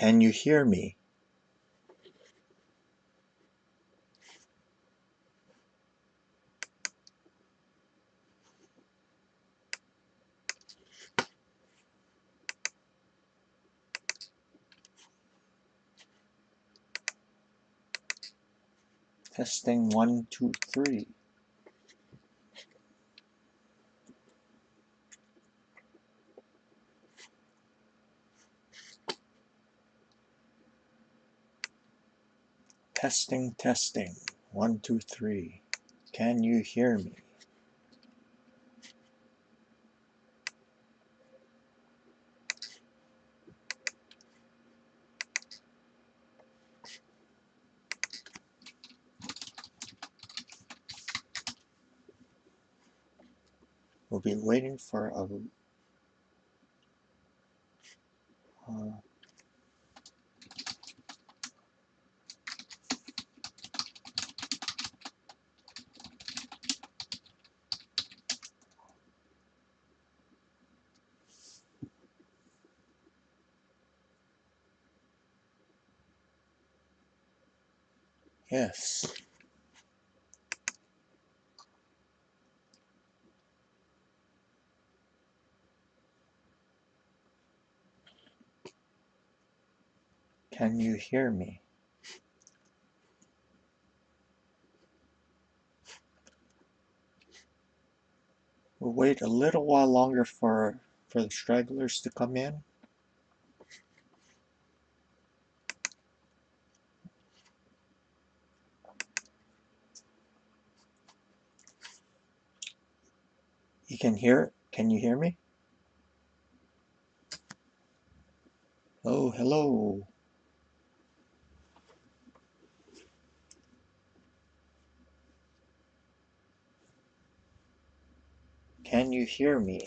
Can you hear me? Testing 1, 2, 3. Testing, testing. 1, 2, 3. Can you hear me? We'll be waiting for a yes. Can you hear me? We'll wait a little while longer for the stragglers to come in. Can you hear me? Oh, hello. Can you hear me?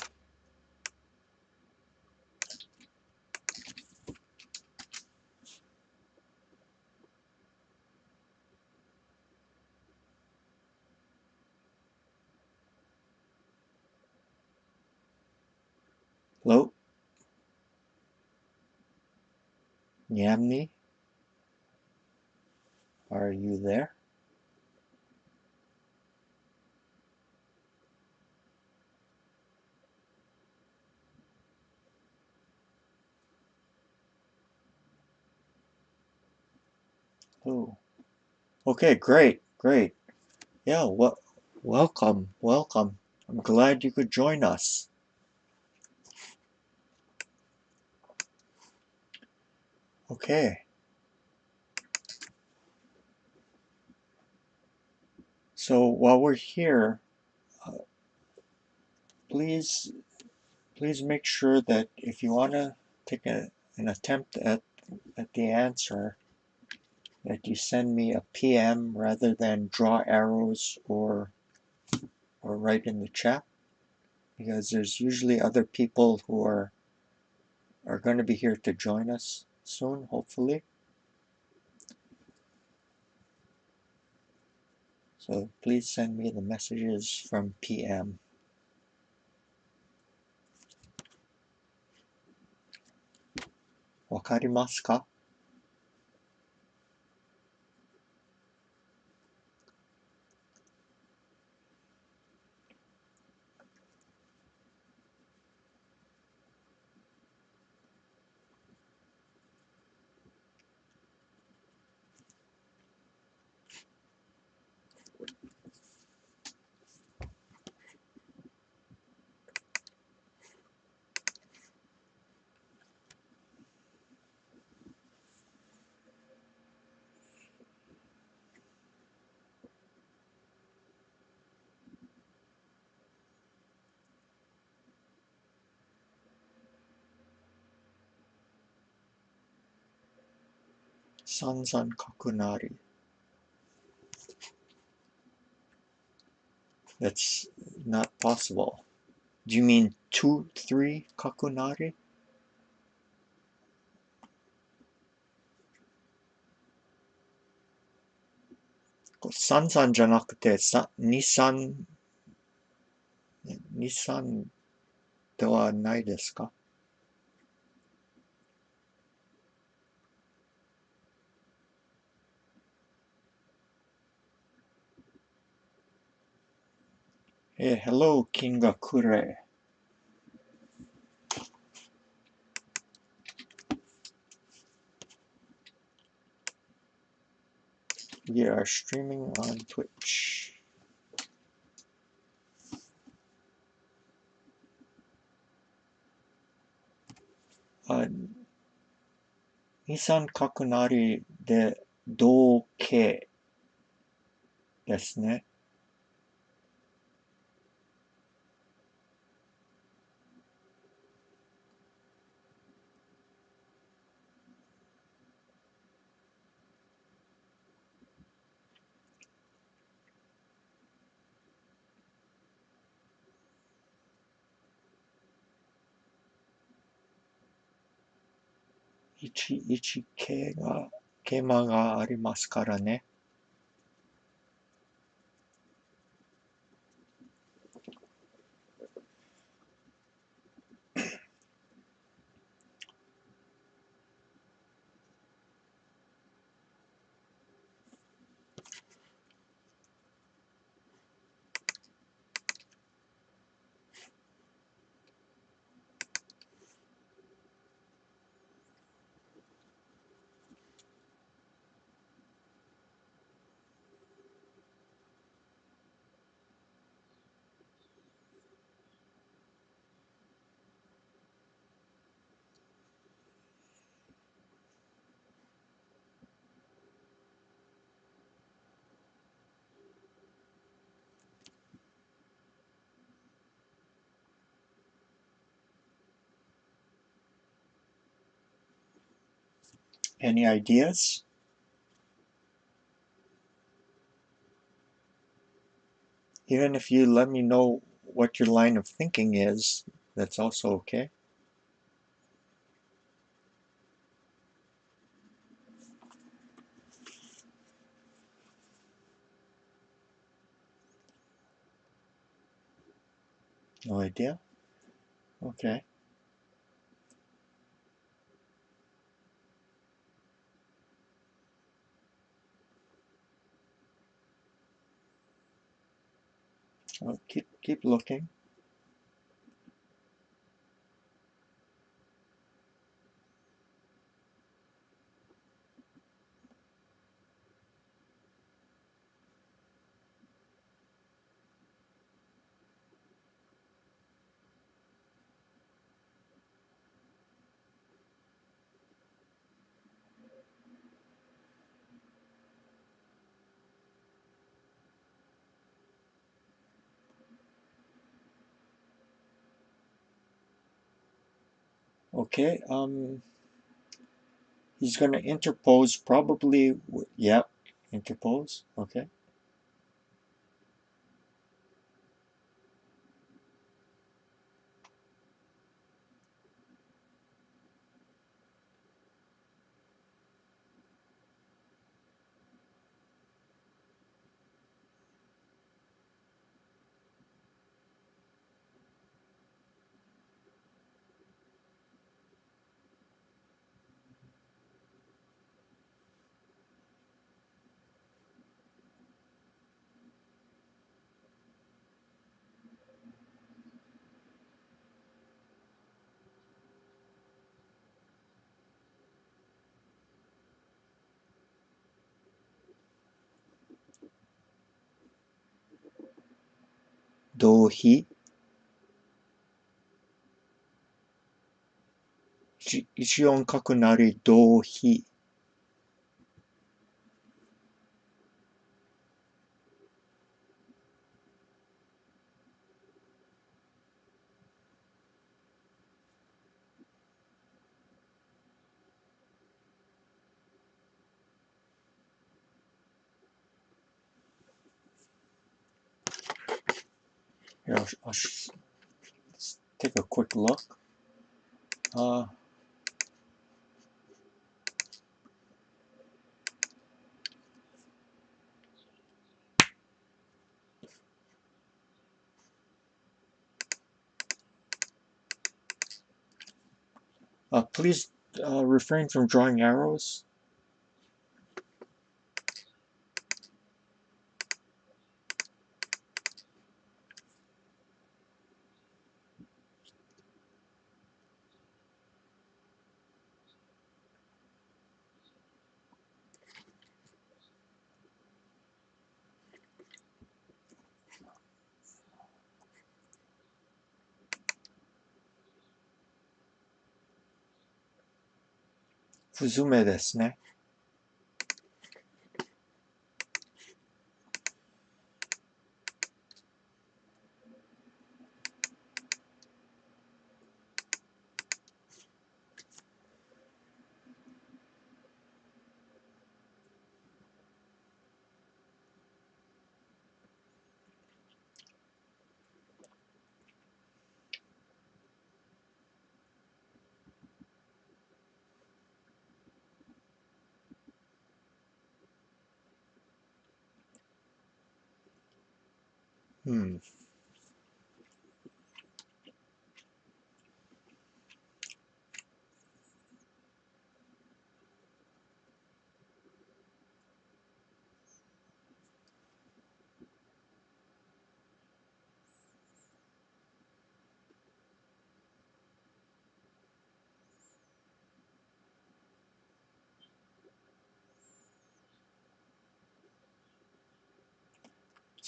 Hello? Yamni? Are you there? Oh. Okay, great. Yeah, welcome. I'm glad you could join us. Okay. So while we're here, please make sure that if you want to take an attempt at the answer, that you send me a PM rather than draw arrows or write in the chat, because there's usually other people who are going to be here to join us soon, hopefully. So please send me the messages from PM. Wakarimasu ka? Sanzan kakunari. That's not possible. Do you mean 2, 3 kakunari? Sansan じゃなくて、2、3ではないですか？ Hello, Kingakure. We are streaming on Twitch. Nisan kakunari de douke ですね。11桂が、桂馬がありますからね。Any ideas? Even if you let me know what your line of thinking is, that's also okay. No idea? Okay. Well, keep looking. Okay. He's going to interpose probably. Yep. Interpose. Okay. Dohi. Ichion kakunari dohi. Here, let's take a quick look. Please refrain from drawing arrows. Fuzume desu ne. Hmm.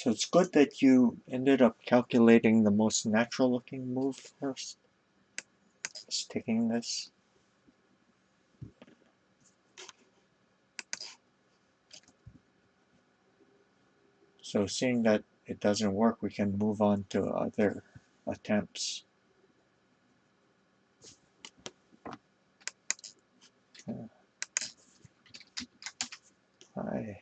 So it's good that you ended up calculating the most natural looking move first. Just taking this. So seeing that it doesn't work, we can move on to other attempts. Hi.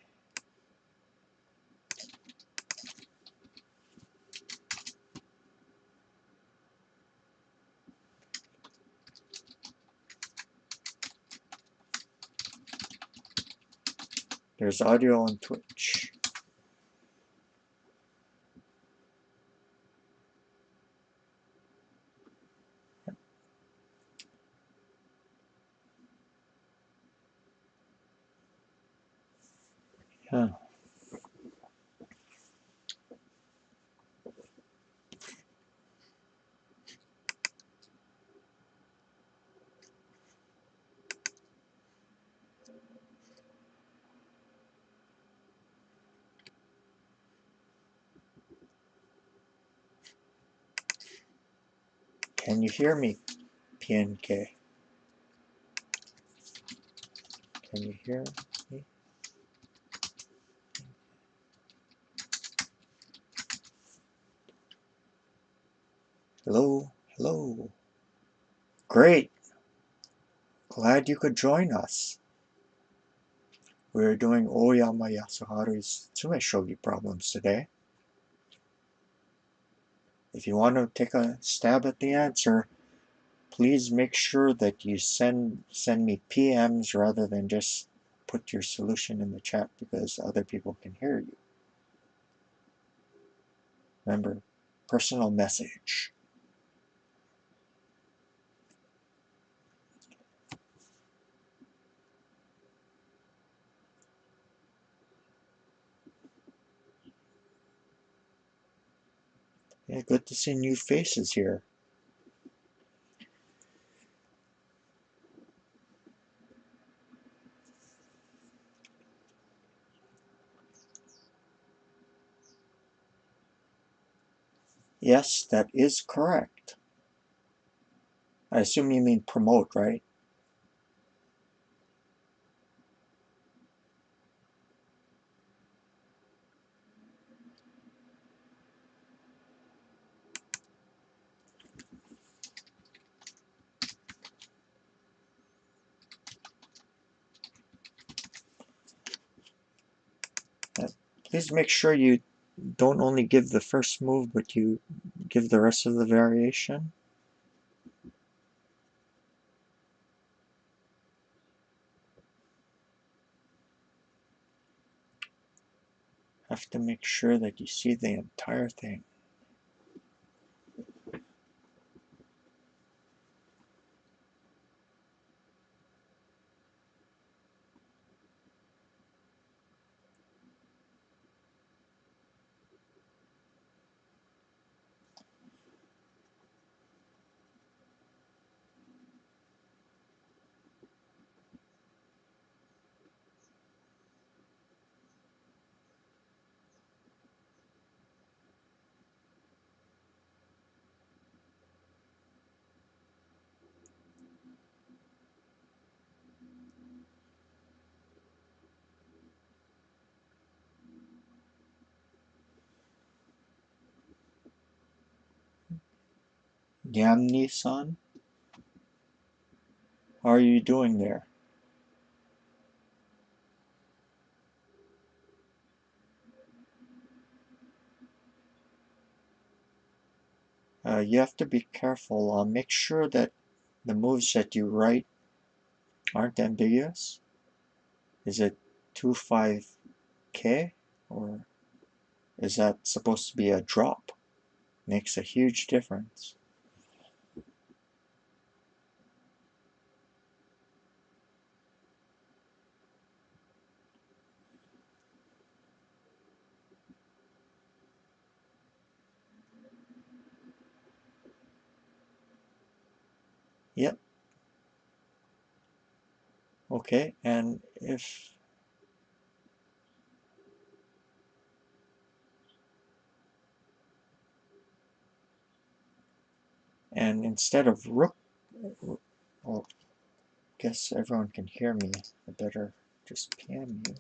There's audio on Twitch. Yeah. Can you hear me, PNK? Can you hear me? Hello? Hello? Great! Glad you could join us. We're doing Oyama Yasuharu's tsumeshogi problems today. If you want to take a stab at the answer, please make sure that you send me PMs rather than just put your solution in the chat because other people can hear you. Remember, personal message. Yeah, good to see new faces here. Yes, that is correct. I assume you mean promote, right? Please make sure you don't only give the first move, but you give the rest of the variation. Have to make sure that you see the entire thing. Yamni-san, how are you doing there? You have to be careful. Make sure that the moves that you write aren't ambiguous. Is it 25K or is that supposed to be a drop? Makes a huge difference. Yep. Okay, and instead of rook, well, guess everyone can hear me. I better just PM you.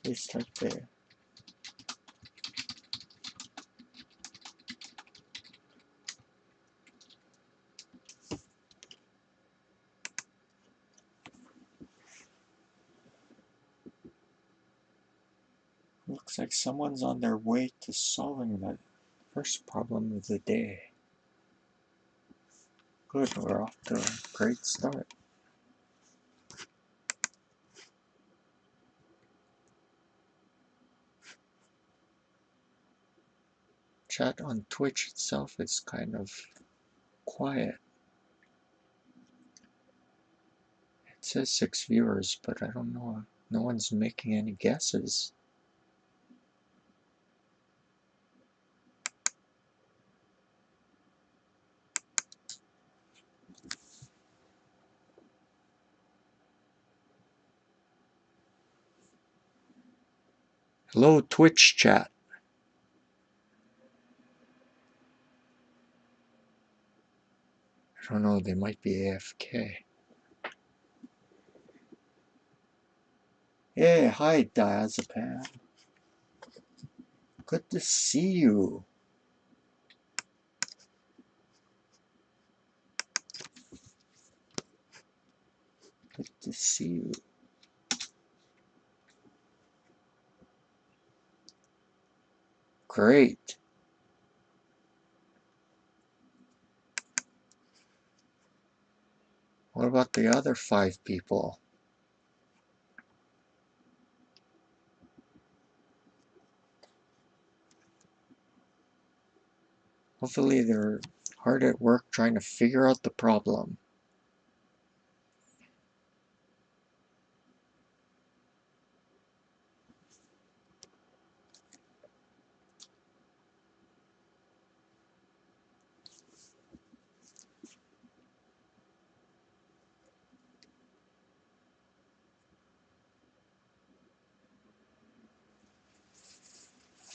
Please type there. Looks like someone's on their way to solving the first problem of the day. Good, we're off to a great start. Chat on Twitch itself is kind of quiet. It says 6 viewers, but I don't know. No one's making any guesses. Hello, Twitch chat. I don't know, they might be AFK. Hey, hi, Diazepam. Good to see you. Good to see you. Great. What about the other 5 people? Hopefully they're hard at work trying to figure out the problem.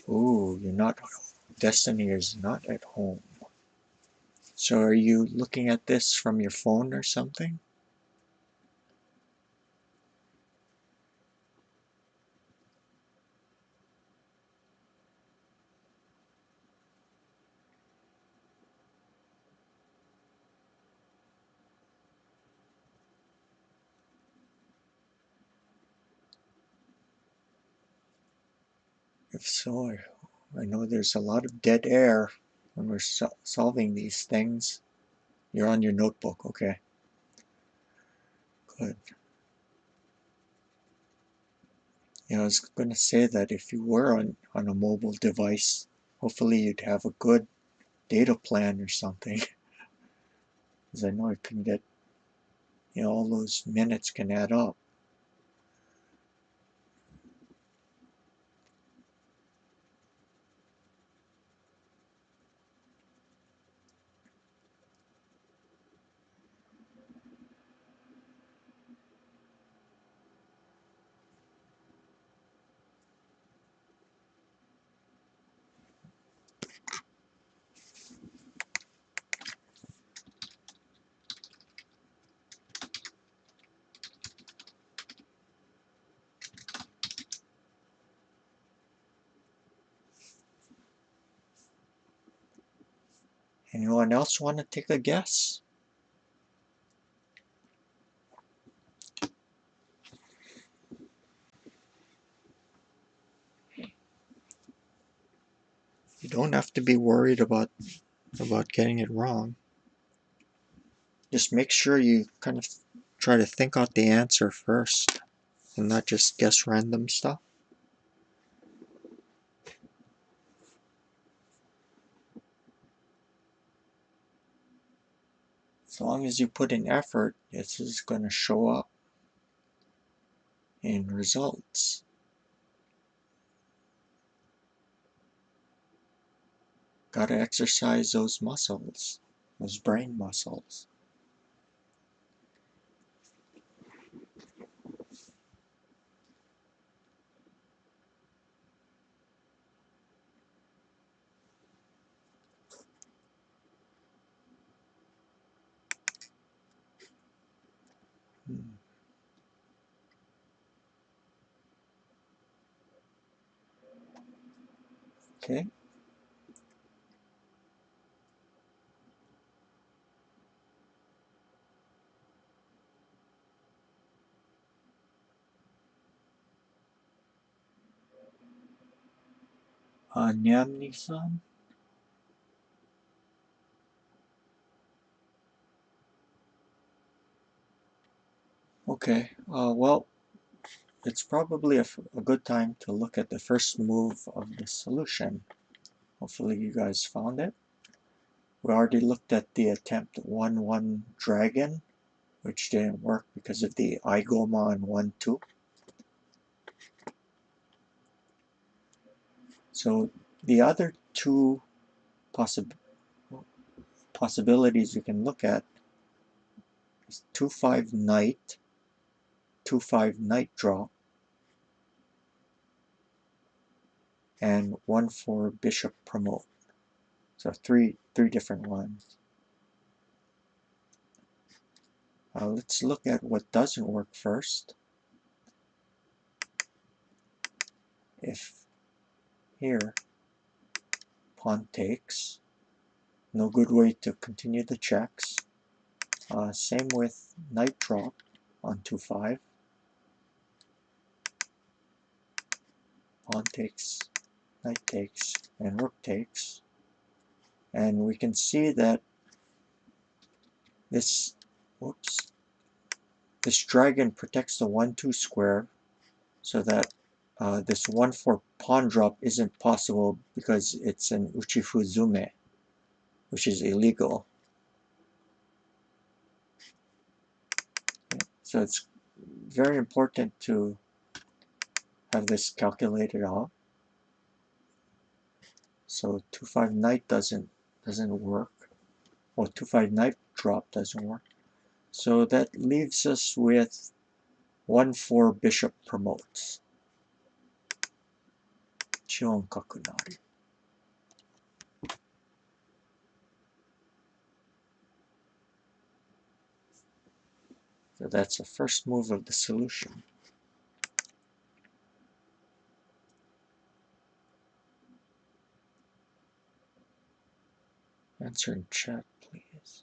Ooh, you're not. Destiny is not at home. So are you looking at this from your phone or something? If so, I know there's a lot of dead air when we're solving these things. You're on your notebook, okay. Good. Yeah, I was going to say that if you were on a mobile device, hopefully you'd have a good data plan or something. Because I know it can get, all those minutes can add up. Anyone else want to take a guess? You don't have to be worried about getting it wrong. Just make sure you kind of try to think out the answer first and not just guess random stuff. As long as you put in effort, this is going to show up in results. Got to exercise those muscles, those brain muscles. Okay. Nyamni-san? Okay, well, it's probably a good time to look at the first move of the solution. Hopefully you guys found it. We already looked at the attempt 1-1 dragon, which didn't work because of the Igoma and 1-2. So the other two possibilities you can look at is 2-5 knight, 2-5 knight drop, and 1-4 bishop promote. So three different ones. Let's look at what doesn't work first. If here pawn takes, no good way to continue the checks. Same with knight drop on 2-5. Pawn takes, knight takes, and rook takes. And we can see that this dragon protects the 1-2 square, so that this 1-4 pawn drop isn't possible because it's an uchifuzume, which is illegal. So it's very important to have this calculated out. So 2-5 knight doesn't work. Or 2-5 knight drop doesn't work. So that leaves us with 1-4 bishop promotes. Chion kakunari. So that's the first move of the solution. Answer in chat, please.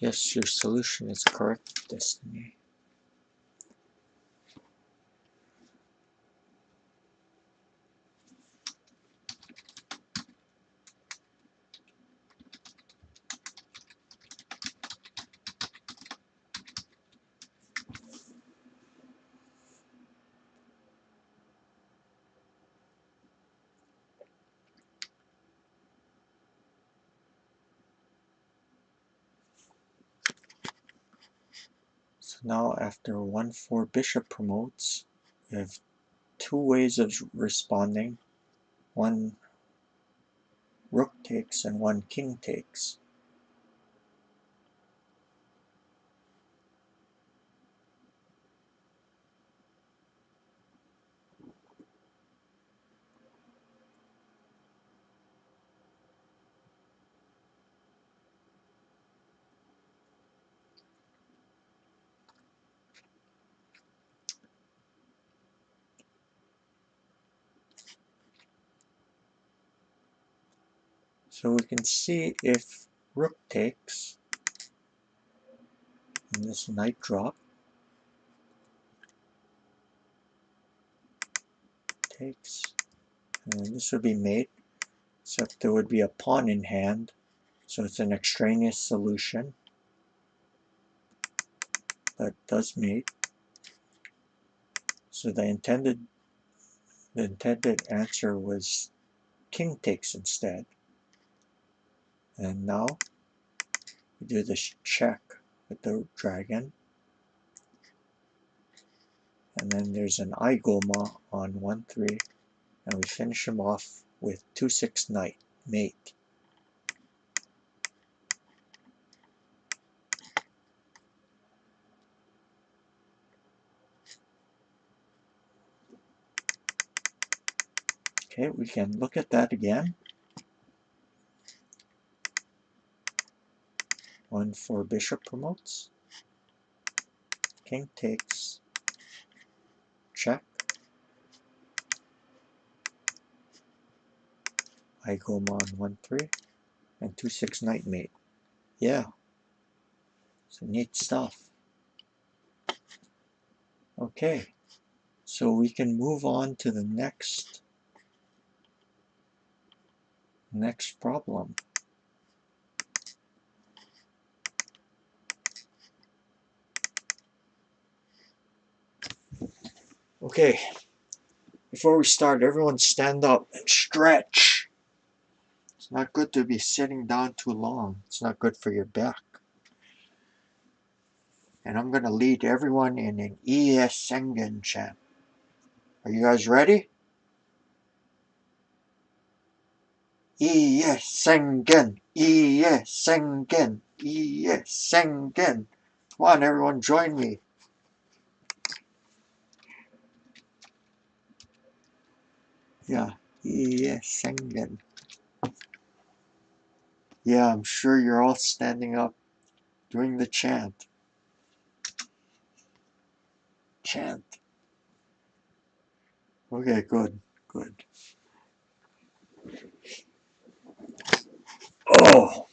Yes, your solution is correct, Destiny. So now after 1-4 bishop promotes, we have two ways of responding. One rook takes and one king takes. So we can see if rook takes, and this knight drop takes, and then this would be mate, except there would be a pawn in hand, so it's an extraneous solution, but does mate. So the intended answer was king takes instead. And now we do this check with the dragon. And then there's an Oyama on 1-3. And we finish him off with 2-6 knight, mate. Okay, we can look at that again. 1-4 bishop promotes. King takes. Check. Oyama on 1-3. And 2-6 knight mate. Yeah. Some neat stuff. Okay. So we can move on to the next problem. Okay. Before we start, everyone stand up and stretch. It's not good to be sitting down too long. It's not good for your back. And I'm going to lead everyone in an Iye Sengen chant. Are you guys ready? Iye Sengen, Iye Sengen, Iye Sengen. Come on, everyone, join me. Yeah, Iye Sengen. Yeah, I'm sure you're all standing up doing the chant. Chant. Okay, good, good. Oh!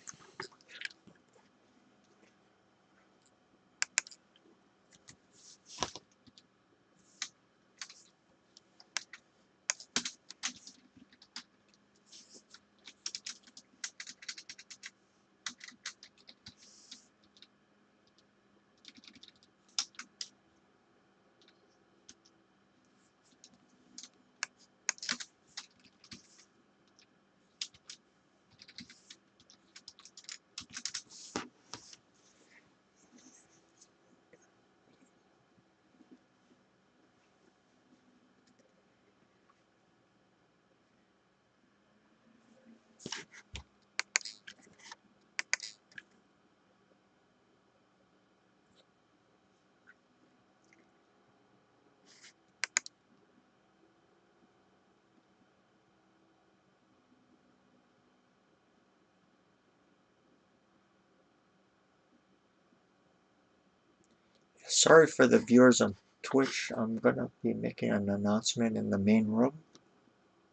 Sorry for the viewers on Twitch. I'm going to be making an announcement in the main room.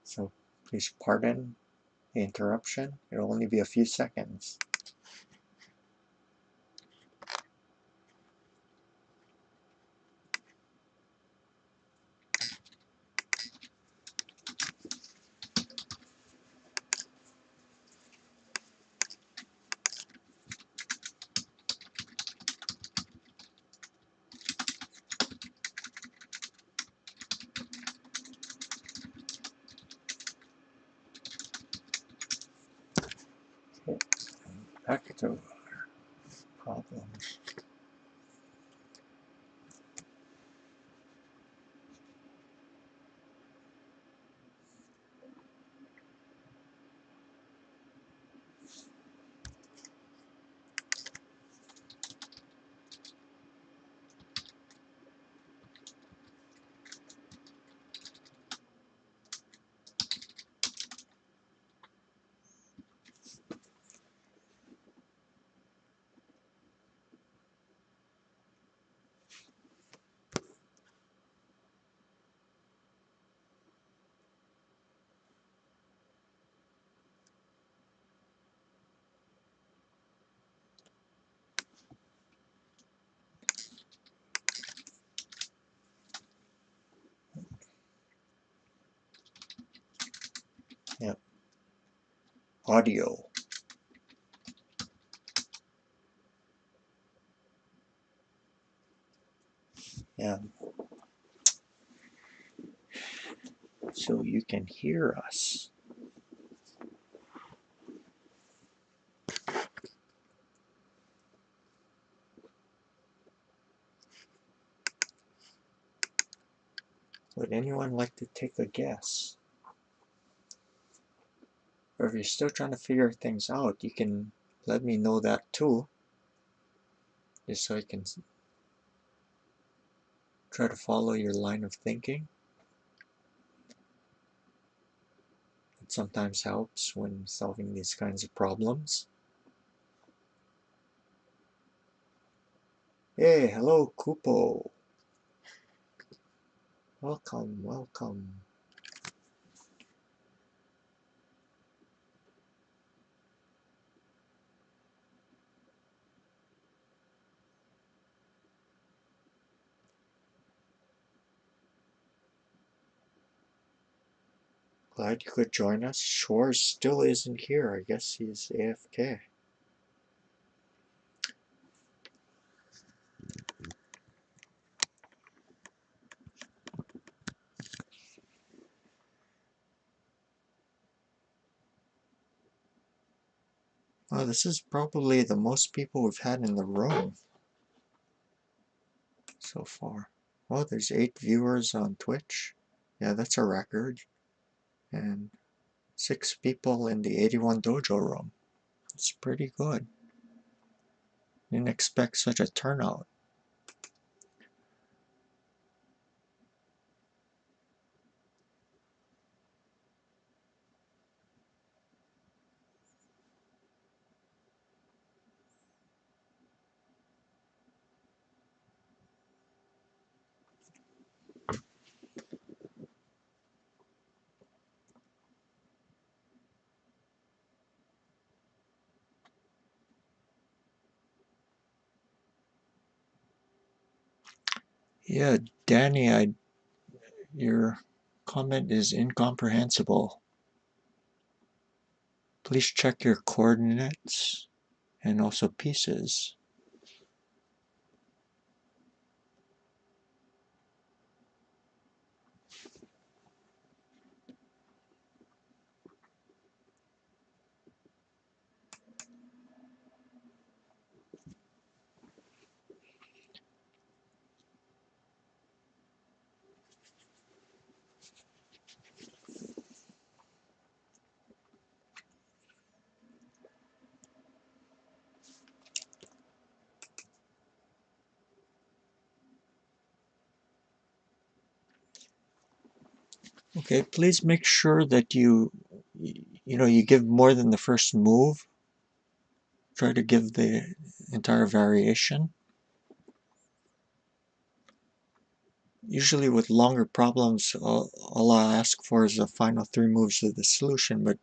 So please pardon the interruption. It'll only be a few seconds. Okay, back to our problem. audio. Yeah. So you can hear us. Would anyone like to take a guess? Or if you're still trying to figure things out, you can let me know that too, just so I can try to follow your line of thinking. It sometimes helps when solving these kinds of problems. Hey, hello, Kupo. Welcome, welcome. Glad you could join us. Shores still isn't here. I guess he's AFK. Well, this is probably the most people we've had in the room so far. Oh, there's 8 viewers on Twitch. Yeah, that's a record. And 6 people in the 81 Dojo room. It's pretty good. Didn't expect such a turnout. Yeah, Danny, your comment is incomprehensible. Please check your coordinates and also pieces. Okay, please make sure that you give more than the first move. Try to give the entire variation. Usually with longer problems, all I'll ask for is the final 3 moves of the solution, but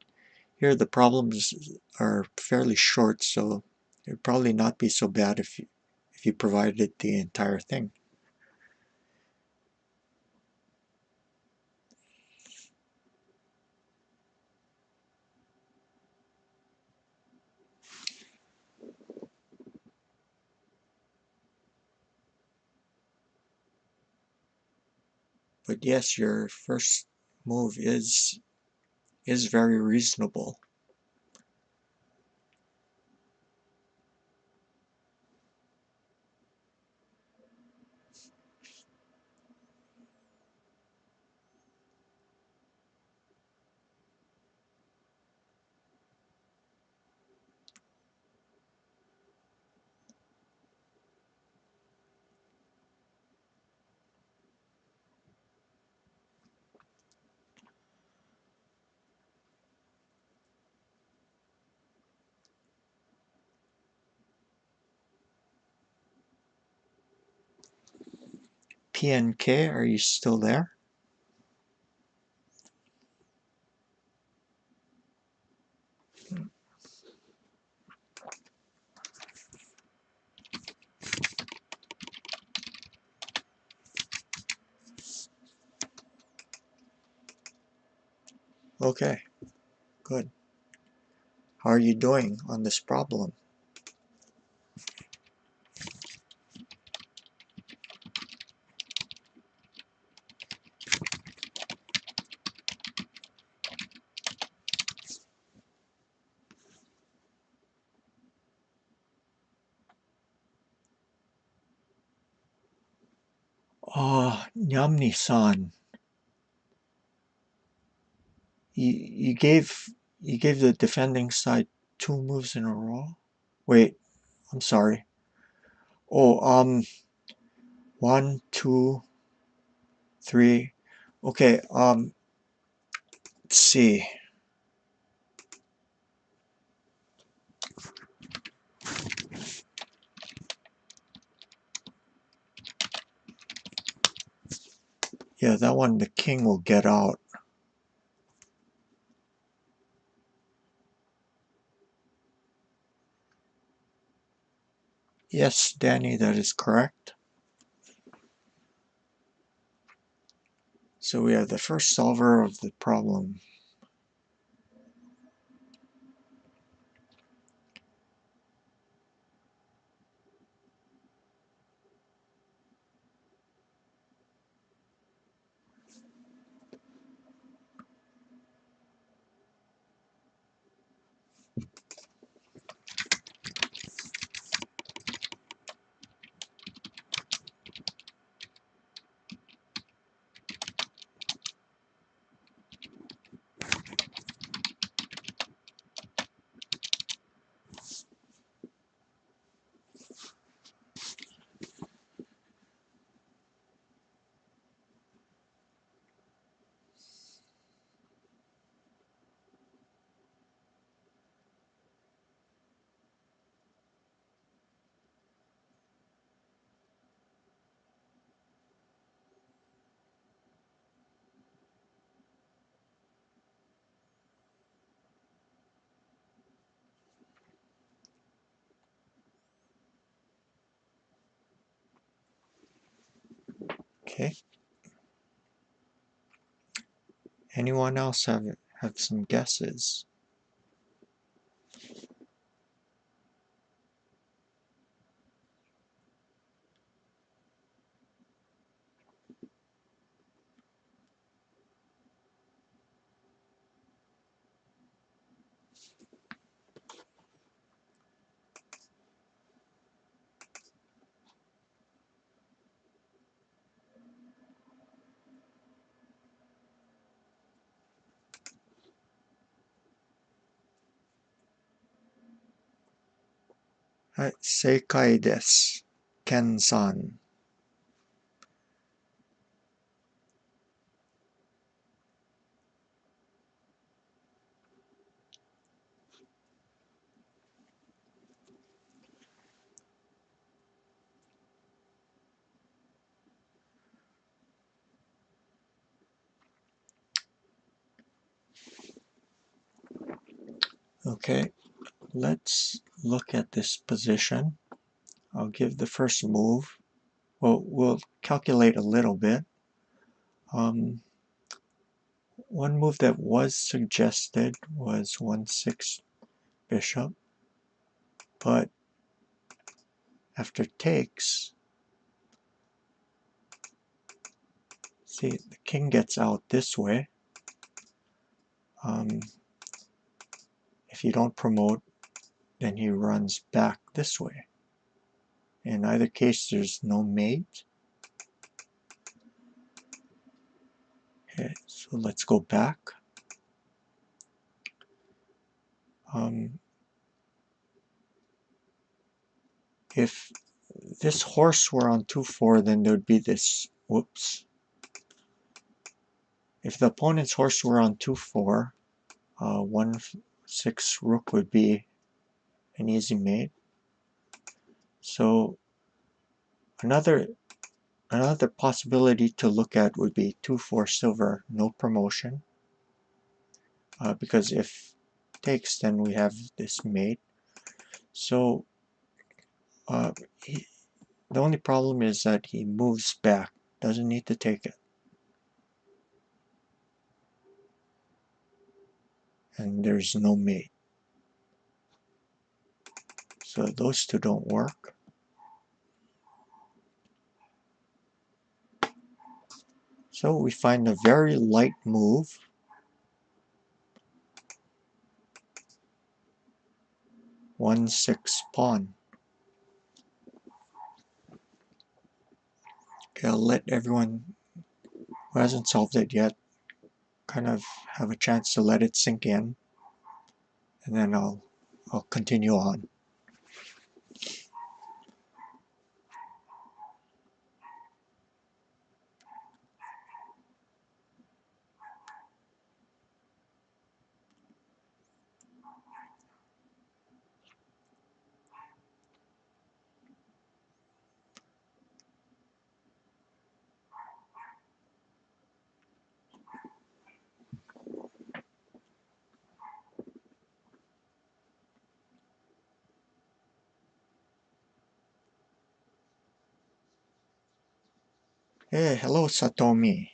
here the problems are fairly short, so it would probably not be so bad if you provided the entire thing. But yes, your first move is very reasonable. PNK, are you still there? Okay, good. How are you doing on this problem? Nyamni-san, you gave the defending side 2 moves in a row? Wait, I'm sorry. Oh, 1, 2, 3. Okay, let's see. Yeah, that one the king will get out. Yes, Danny, that is correct. So we have the first solver of the problem. Okay. Anyone else have some guesses? Seikai desu. Ken-san. Okay, let's look at this position. I'll give the first move. Well, we'll calculate a little bit. One move that was suggested was 1/6 bishop, but after takes, see, the king gets out this way. If you don't promote, then he runs back this way. In either case, there's no mate. Okay, so let's go back. If this horse were on 2-4, then there would be this, whoops. If the opponent's horse were on 2-4, 1/6 rook would be an easy mate. So another possibility to look at would be 2-4 silver, no promotion. Because if takes, then we have this mate. So the only problem is that he moves back, doesn't need to take it. And there's no mate. So those two don't work. So we find a very light move. One-six pawn. Okay, I'll let everyone who hasn't solved it yet kind of have a chance to let it sink in, and then I'll continue on. Hey, hello Satomi.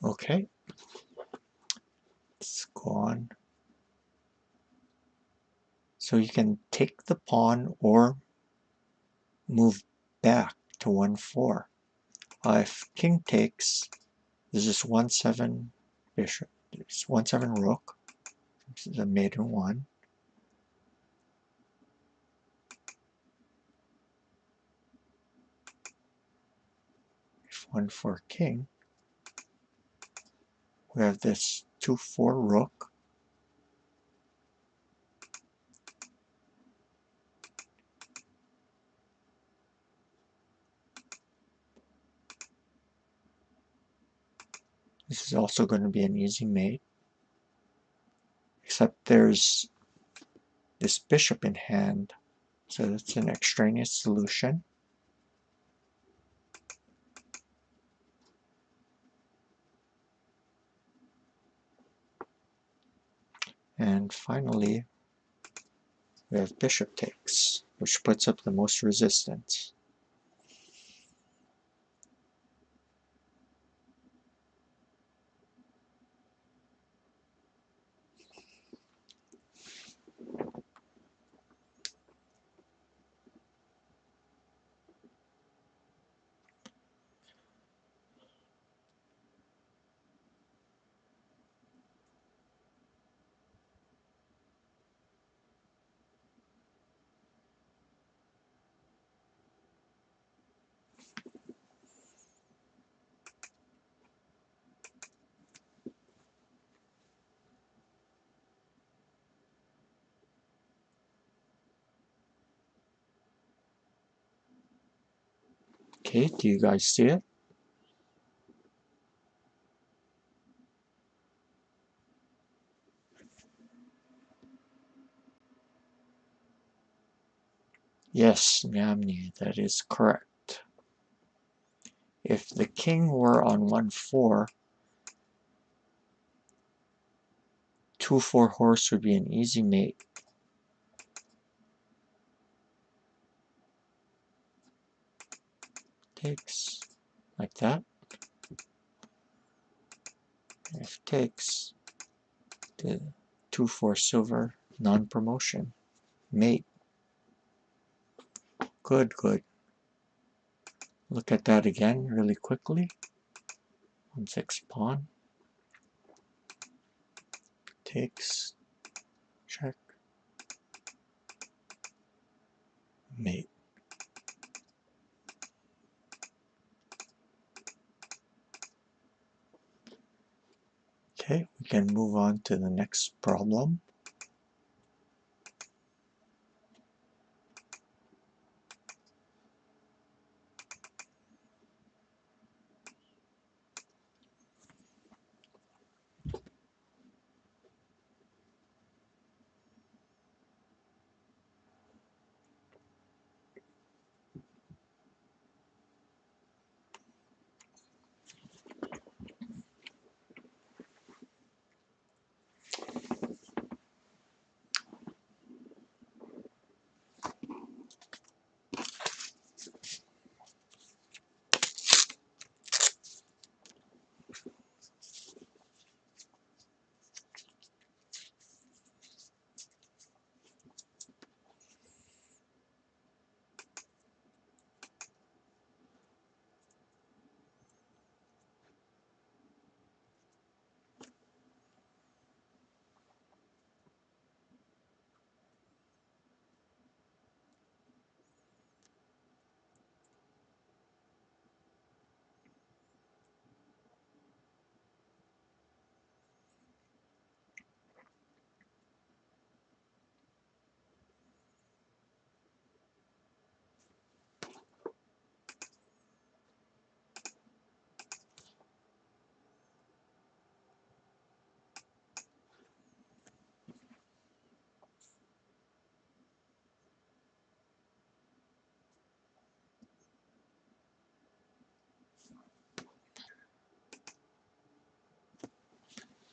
Okay, let's go on. So you can take the pawn or move back to 1-4. If king takes, this is 1-7 bishop. It's 1-7 rook. This is a maiden one. If 1-4 king, we have this 2-4 rook. This is also going to be an easy mate, except there's this bishop in hand, so it's an extraneous solution. And finally, we have bishop takes, which puts up the most resistance. Okay, do you guys see it? Yes, Nyamni, that is correct. If the king were on 1-4, 2-4 horse would be an easy mate. Takes, like that. If takes, the 2-4 silver, non-promotion. Mate. Good, good. Look at that again really quickly. 1-6 pawn. Takes, check, mate. Okay, we can move on to the next problem.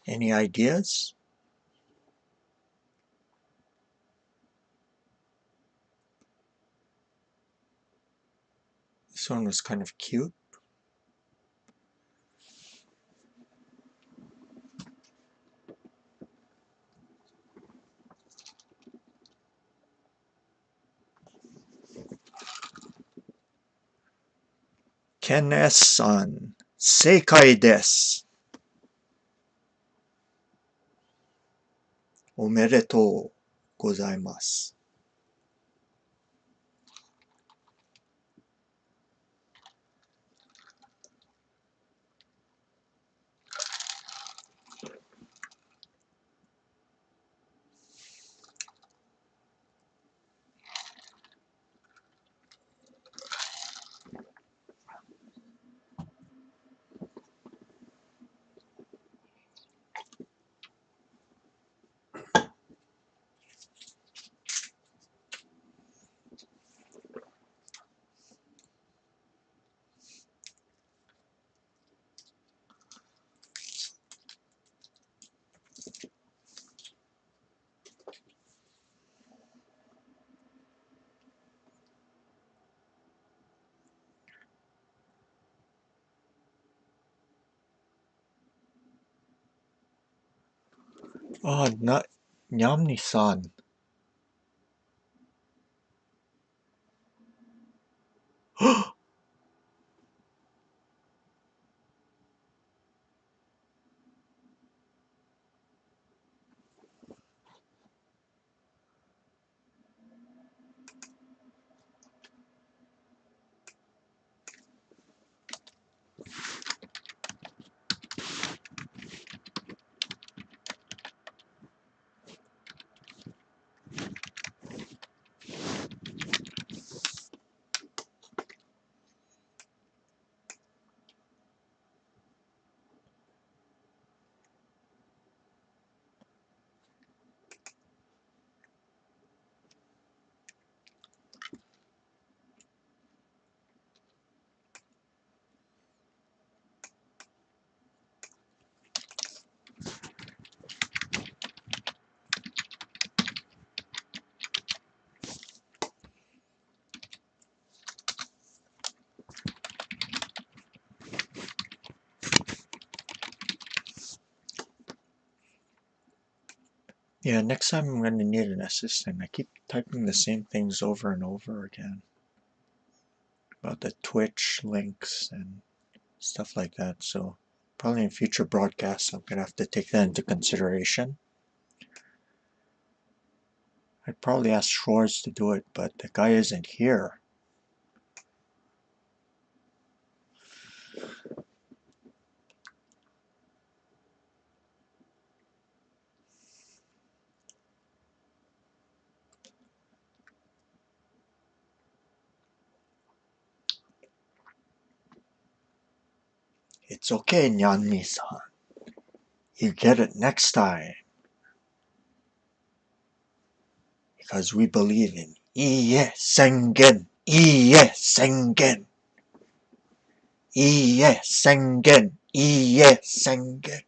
Any ideas? This one was kind of cute. Ken S-san, 正解です。おめでとうございます。あ、にゃんにさん。Yeah, next time I'm going to need an assistant. I keep typing the same things over and over again about the Twitch links and stuff like that. So probably in future broadcasts, I'm going to have to take that into consideration. I'd probably ask Schwartz to do it, but the guy isn't here. It's okay, Nyanmi-san. You get it next time. Because we believe in Iie Sengen. Iie Sengen. Iie Sengen. Iie Sengen.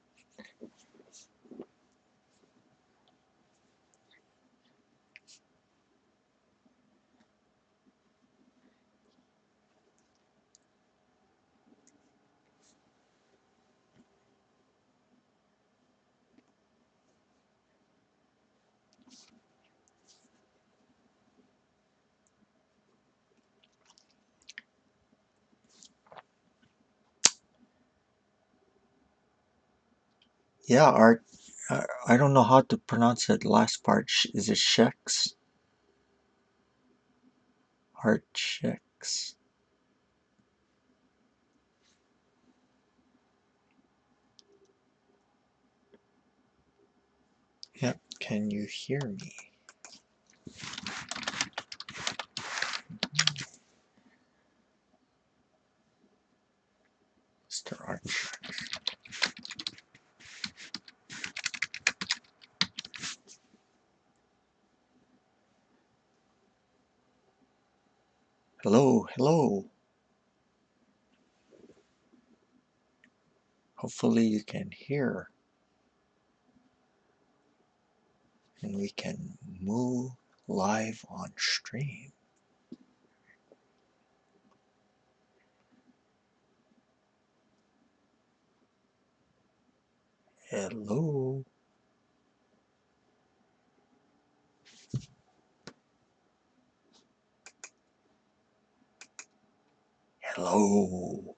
Yeah, Art. I don't know how to pronounce that last part. Is it Shex? Art Shex. Yep. Can you hear me? Mr. Art Shex. Hello, hello. Hopefully you can hear. and we can move live on stream. Hello. Hello.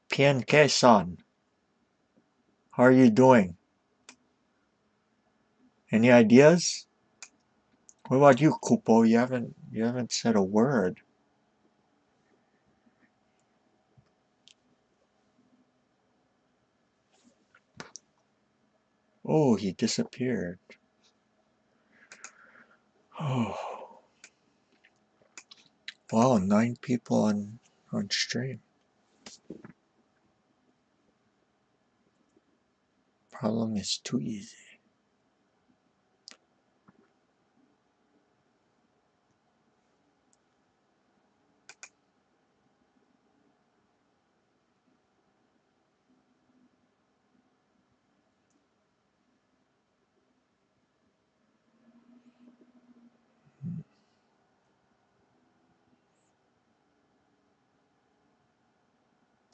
PNK-san, how are you doing? Any ideas? What about you, Kupo? You haven't said a word. Oh, he disappeared. Oh, wow, 9 people on stream. Problem is too easy.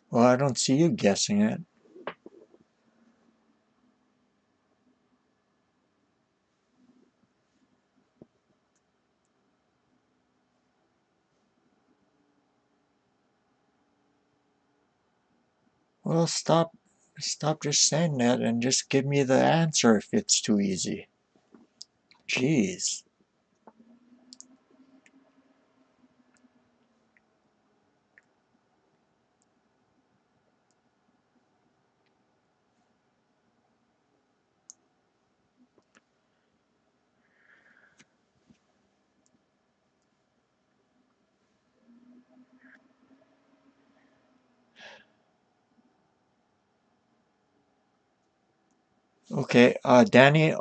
Well, I don't see you guessing it. Well, stop just saying that and just give me the answer if it's too easy. Jeez. Okay, Danny,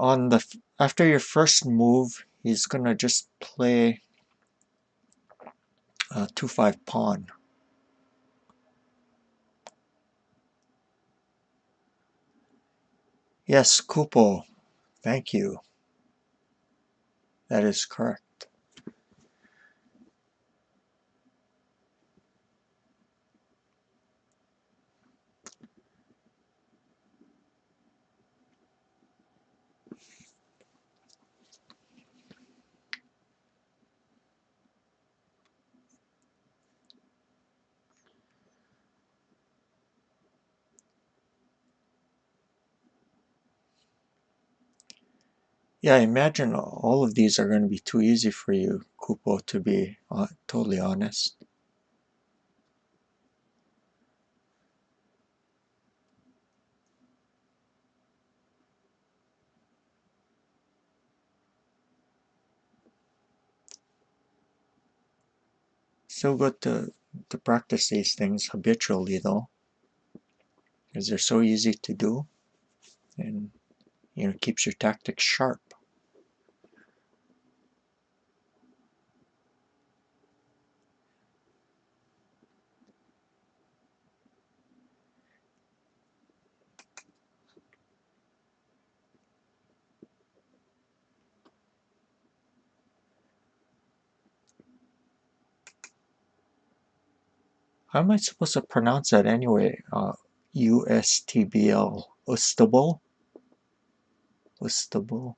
after your first move, he's gonna just play 2-5 pawn. Yes, Kupo. Thank you. That is correct. Yeah, I imagine all of these are going to be too easy for you, Kupo, to be totally honest. Still good to practice these things habitually, though, because they're so easy to do, and keeps your tactics sharp. How am I supposed to pronounce that anyway? USTBL. Ustable? Ustable.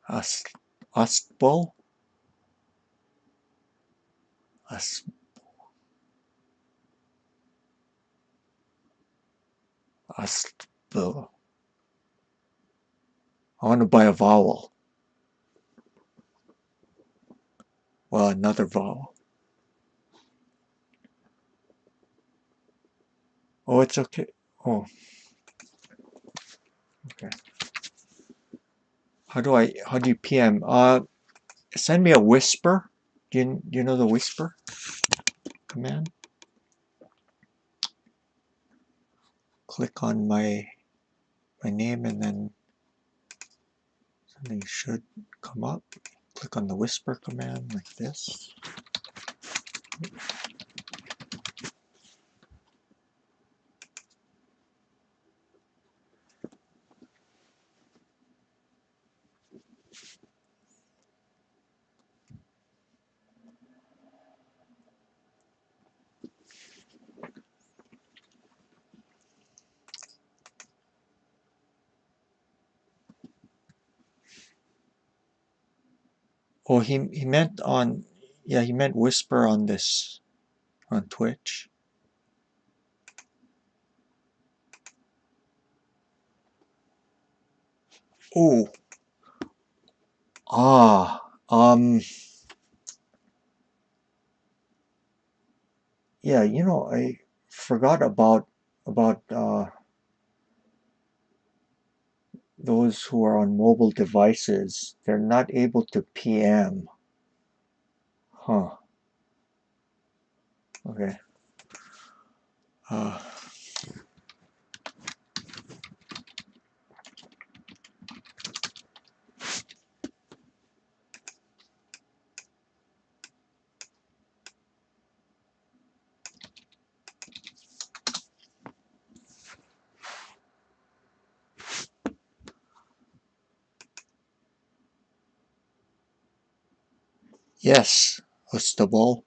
Ustbol? Ustbol. I want to buy a vowel. Well, another vowel. Oh, it's okay. Oh. Okay. How do you PM? Send me a whisper. Do you know the whisper command? Click on my name and then something should come up. Click on the whisper command like this. Oh, he meant on, yeah, he meant whisper on this, on Twitch. Oh, ah, yeah, you know, I forgot about those who are on mobile devices. They're not able to PM. Huh. Okay. Uh, yes, Hostable.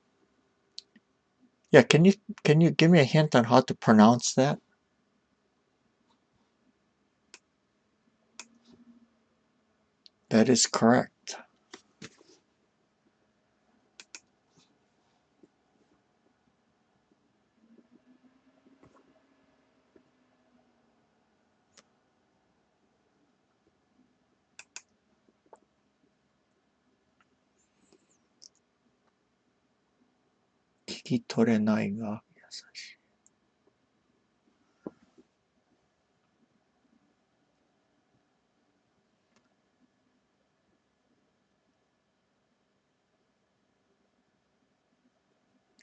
Yeah, can you give me a hint on how to pronounce that? That is correct. Kikitorenai ga yasashi.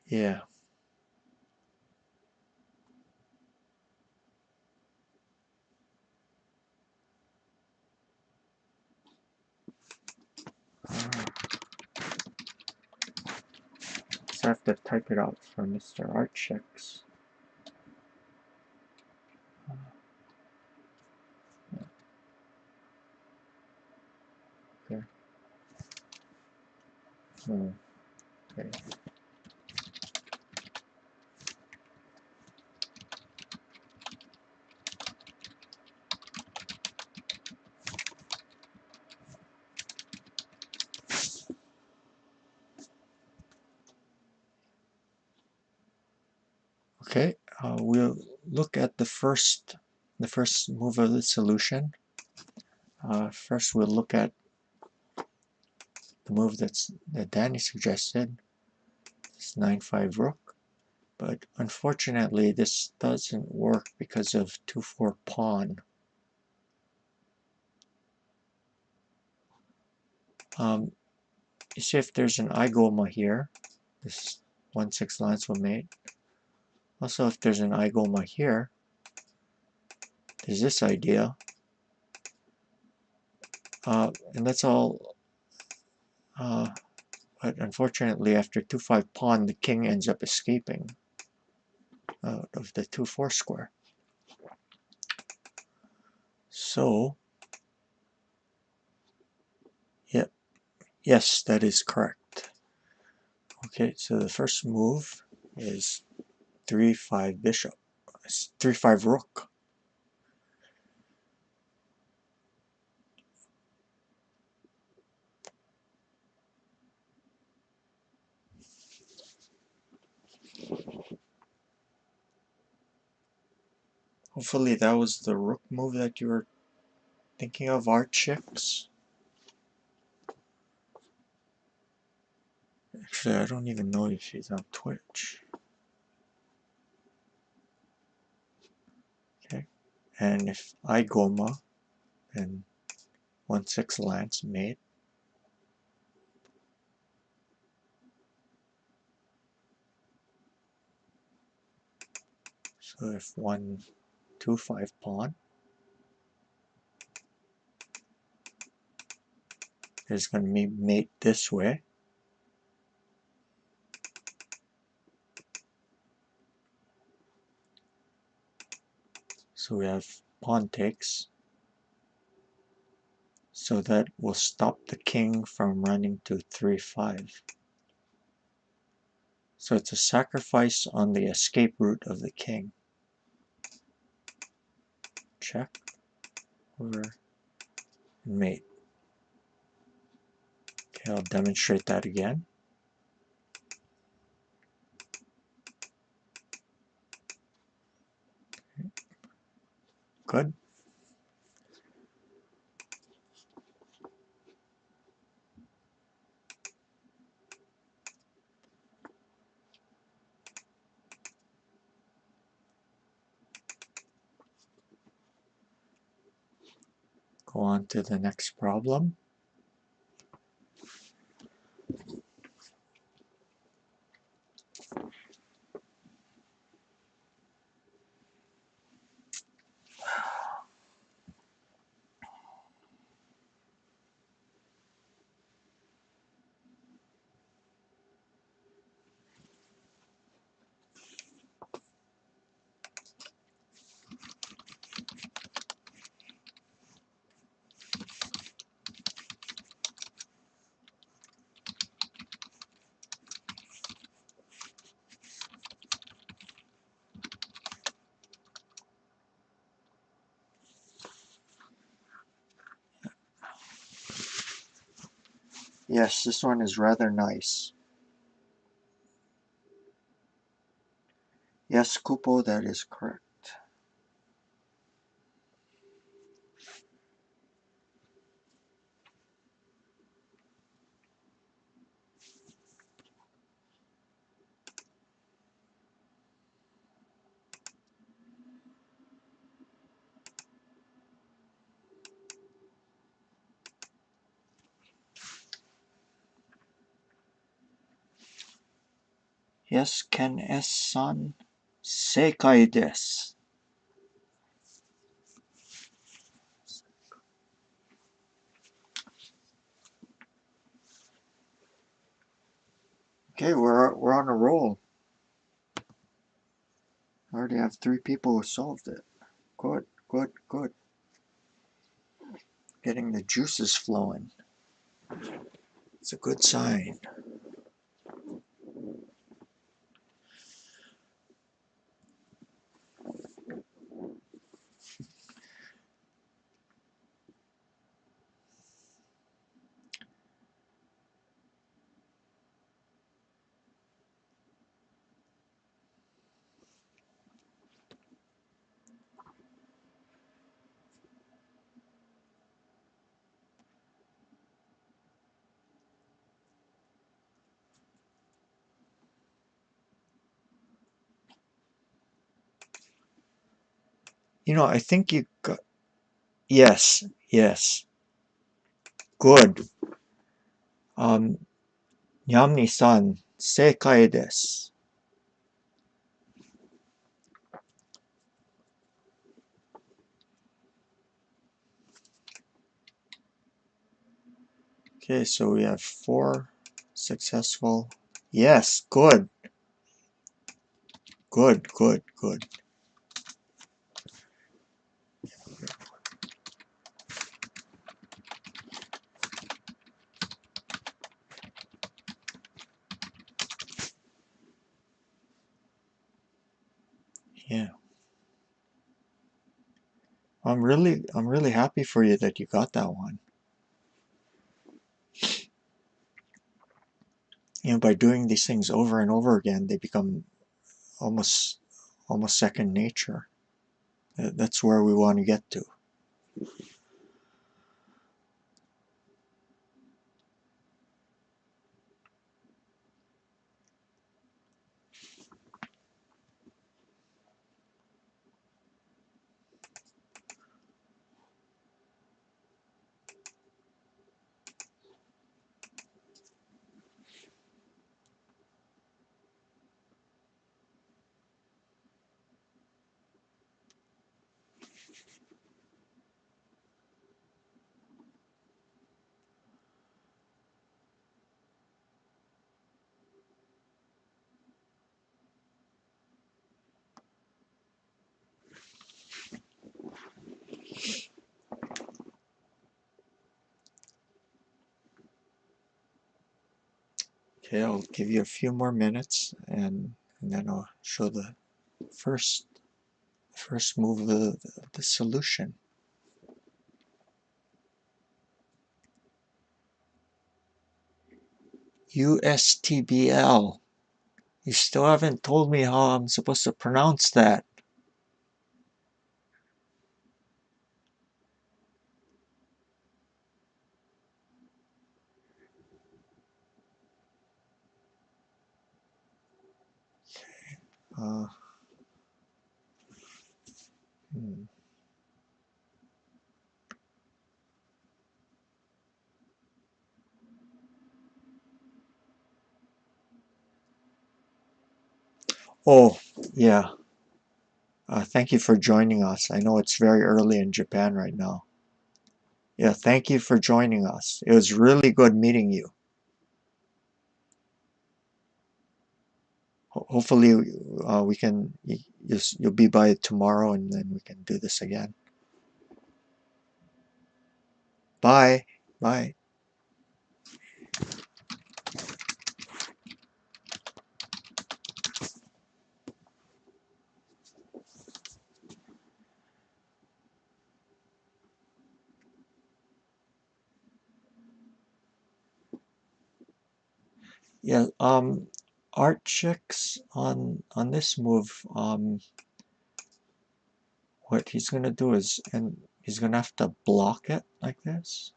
Yeah. So I have to type it out for Mr. Artchicks. Okay. Okay. Okay. We'll look at the first move of the solution. First, we'll look at the move that Danny suggested. It's 9-5 rook. But unfortunately, this doesn't work because of 2-4 pawn. You see, if there's an igoma here, this 1-6 lance will mate. Also, if there's an igoma here, there's this idea. And that's all. But unfortunately, after 2-5 pawn, the king ends up escaping out of the 2-4 square. So, yep, yes, that is correct. Okay, so the first move is 3-5 bishop. It's 3-5 rook. Hopefully that was the rook move that you were thinking of, Artchicks. Actually, I don't even know if she's on Twitch. Okay, and if I Goma, then 1-6 lance mate. So if 1-2-5 pawn, is going to be mate this way. So we have pawn takes. So that will stop the king from running to 3-5. So it's a sacrifice on the escape route of the king. Check, over, and mate. Okay, I'll demonstrate that again. Good. Go on to the next problem. Yes, this one is rather nice. Yes, Kupo, that is correct. Yes, Ken S-san. Seikai desu. Okay, we're on a roll. I already have 3 people who solved it. Good, good, good. Getting the juices flowing. It's a good sign. You know, I think you got... Yes, yes. Good. Yamni-san, seikai desu. Okay, so we have 4 successful. Yes, good. Good, good, good. Yeah. I'm really happy for you that you got that one. You know, by doing these things over and over again, they become almost second nature. That's where we want to get to. Okay, I'll give you a few more minutes, and then I'll show the first move of the solution. USTBL. You still haven't told me how I'm supposed to pronounce that. Uh, hmm. Oh, yeah. Thank you for joining us. I know it's very early in Japan right now. Yeah, thank you for joining us. It was really good meeting you. Hopefully, we can. You'll be by tomorrow, and then we can do this again. Bye. Bye. Yeah. Art checks on this move. What he's gonna do is, and he's gonna have to block it like this.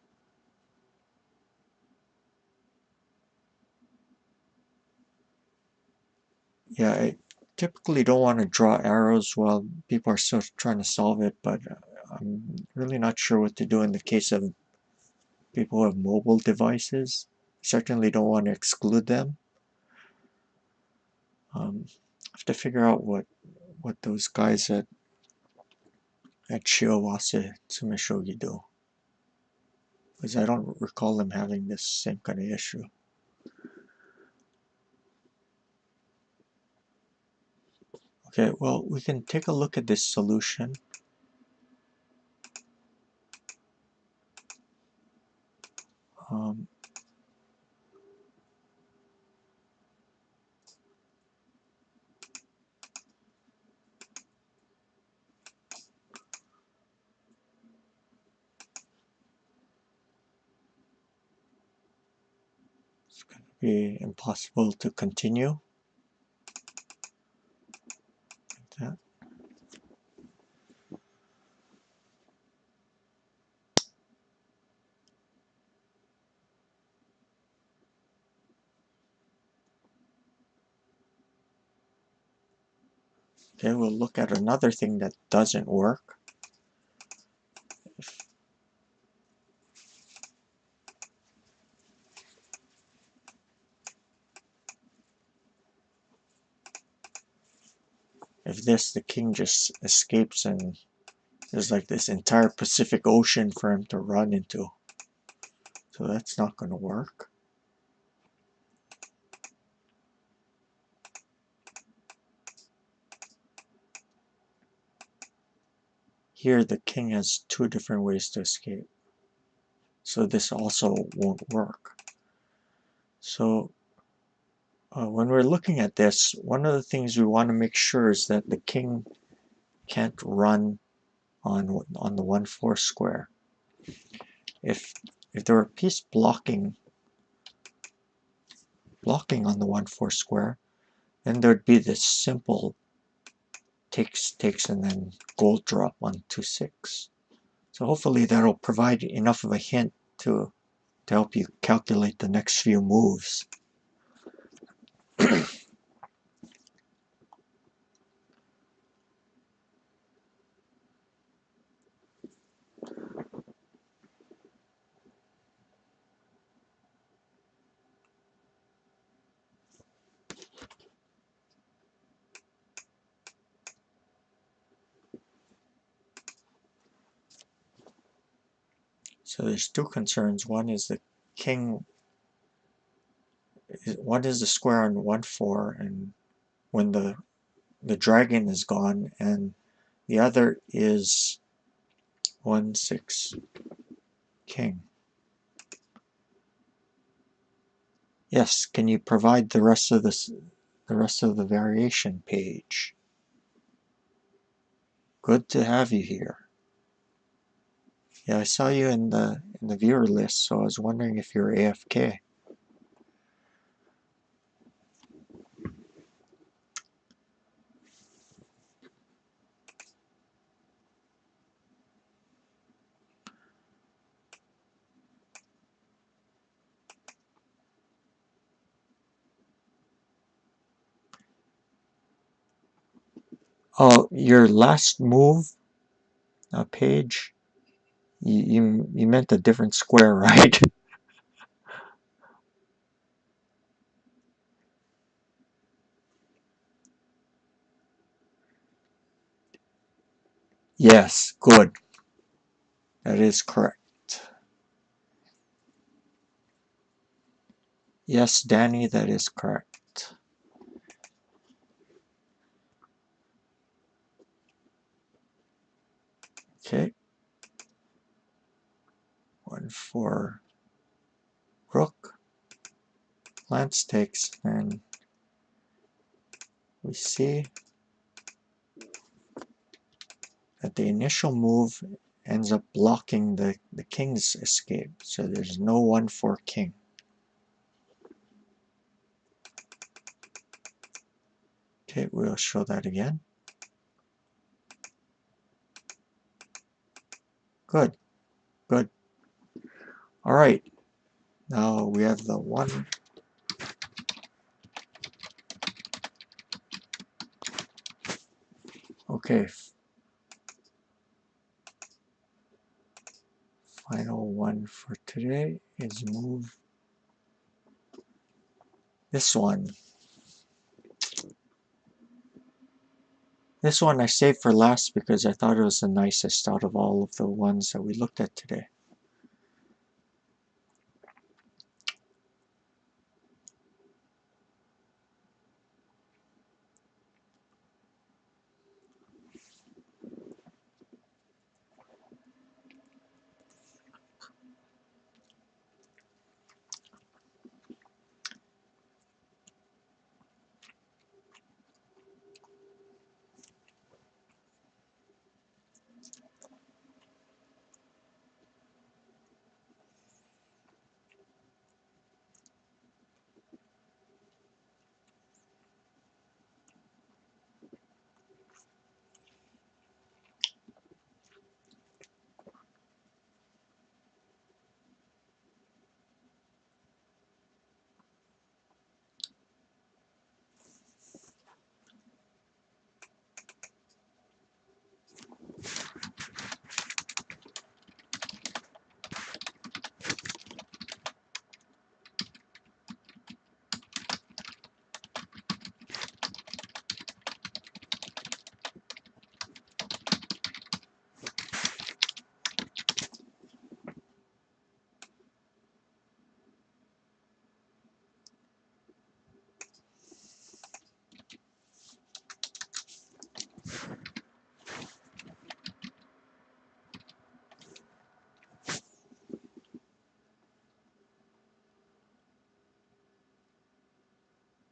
Yeah, I typically don't want to draw arrows while people are still trying to solve it, but I'm really not sure what to do in the case of people who have mobile devices. Certainly don't want to exclude them. I have to figure out what those guys at Shiawase Tsumeshogi do, because I don't recall them having this same kind of issue. Okay, well, we can take a look at this solution. Um, it's going to be impossible to continue like that. Okay, we'll look at another thing that doesn't work. If the king just escapes and there's like this entire Pacific Ocean for him to run into. So that's not going to work. Here the king has two different ways to escape. So this also won't work. So when we're looking at this, one of the things we want to make sure is that the king can't run on the 1-4 square. If there were a piece blocking on the 1-4 square, then there'd be this simple takes, and then gold drop on 2-6. So hopefully that'll provide enough of a hint to help you calculate the next few moves. So there's two concerns. One is the king, one is the square on 1-4, and when the dragon is gone, and the other is 1-6 king. Yes, can you provide the rest of the variation page? Good to have you here. Yeah, I saw you in the viewer list, so I was wondering if you're AFK. Oh, your last move page, you meant a different square, right? Yes, good. That is correct. Yes, Danny, that is correct. Okay. One for rook. Lance takes, and we see that the initial move ends up blocking the king's escape. So there's no 1-4 king. Okay, we'll show that again. Good, good. All right, now we have the one. Okay, final one for today is move this one. This one I saved for last because I thought it was the nicest out of all of the ones that we looked at today.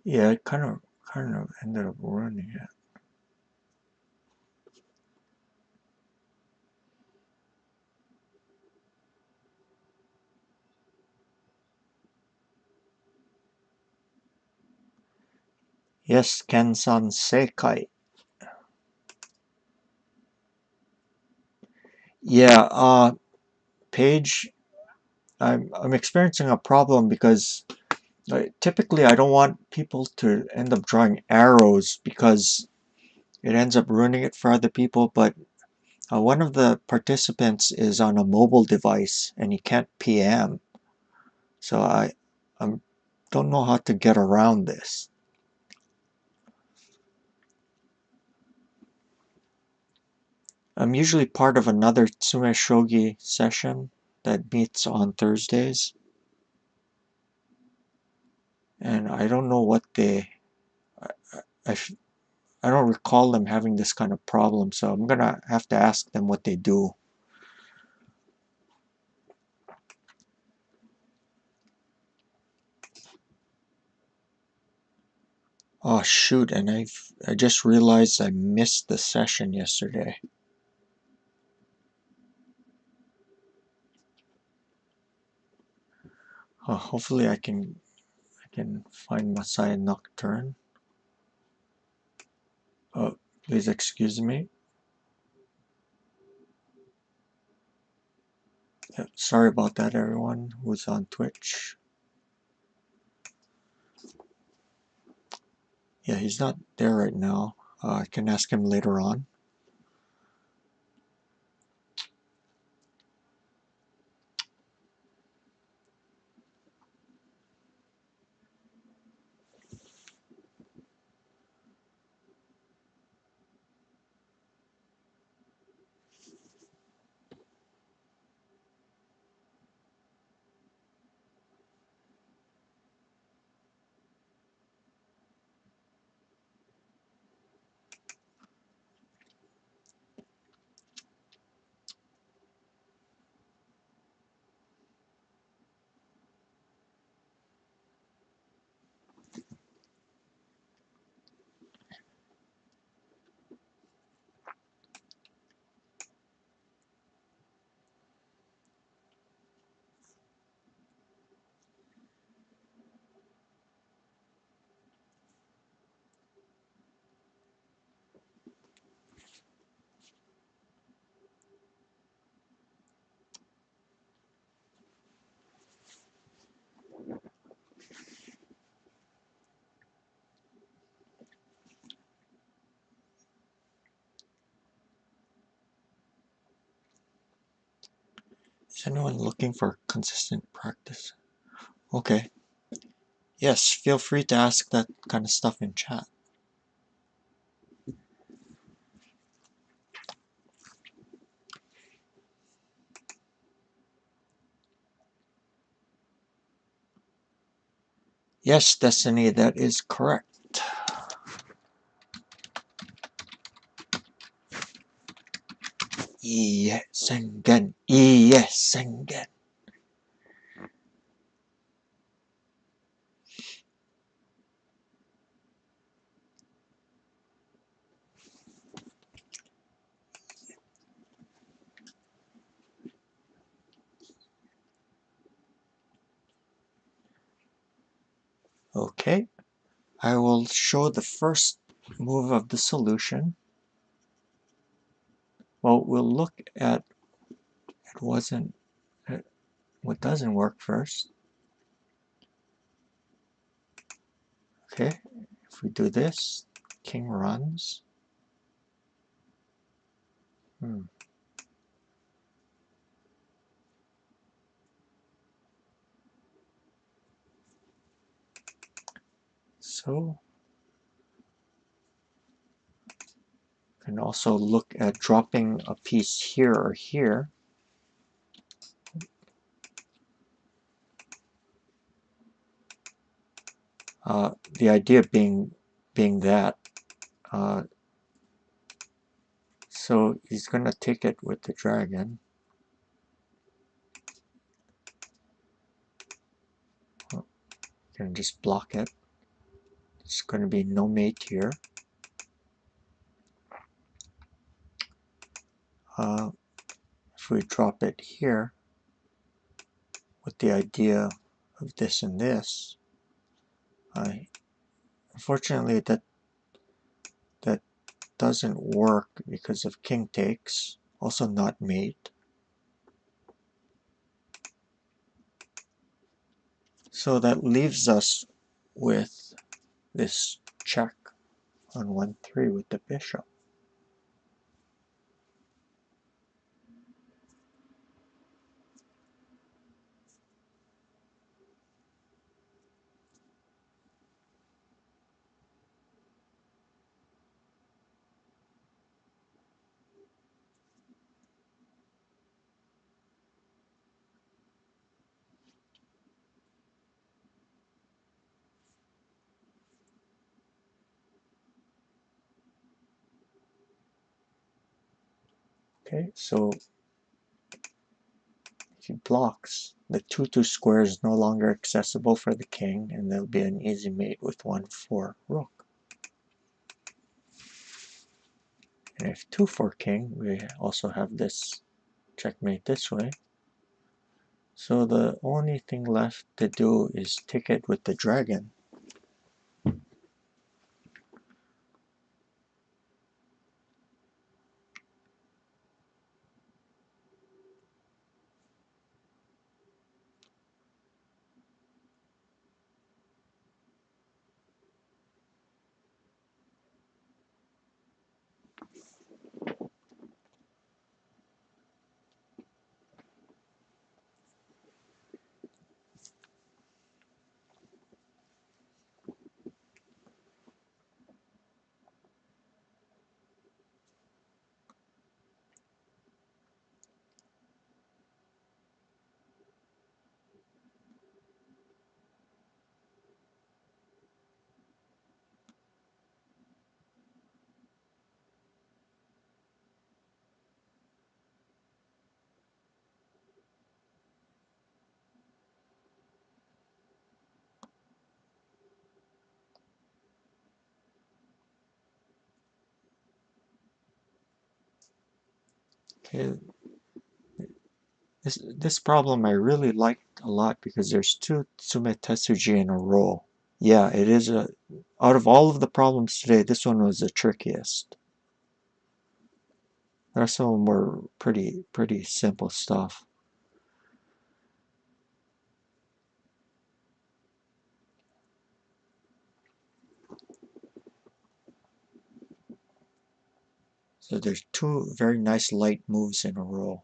Yeah, it kind of ended up ruining it. Yes, Ken-san Seikai. Yeah, Paige, I'm experiencing a problem because typically I don't want people to end up drawing arrows because it ends up ruining it for other people, but one of the participants is on a mobile device and he can't PM. So I don't know how to get around this. I'm usually part of another tsumeshogi session that meets on Thursdays. And I don't know what I, I don't recall them having this kind of problem, so I'm gonna have to ask them what they do. Oh shoot, and I just realized I missed the session yesterday. Hopefully I can find Masai Nocturne. Please excuse me. Sorry about that, everyone who's on Twitch. Yeah, he's not there right now. I can ask him later on. Is anyone looking for consistent practice? Okay. Yes, feel free to ask that kind of stuff in chat. Yes, Destiny, that is correct. Iie Sengen, Iie Sengen. Okay, I will show the first move of the solution. Well, we'll look at what doesn't work first. Okay, if we do this, king runs. So, you can also look at dropping a piece here or here. The idea being that so he's gonna take it with the dragon. You can just block it. It's gonna be no mate here. If we drop it here with the idea of this and this, unfortunately that doesn't work because of king takes, also not mate. So that leaves us with this check on 1-3 with the bishop. Okay, so if he blocks, the 2-2 square is no longer accessible for the king, and there'll be an easy mate with 1-4 rook. And if 2-4 king, we also have this checkmate this way. So the only thing left to do is take it with the dragon. Okay, this problem I really liked a lot because there's two tsumetsuji in a row. Yeah, it is out of all of the problems today, this one was the trickiest. The rest of them were pretty simple stuff. So there's two very nice light moves in a row.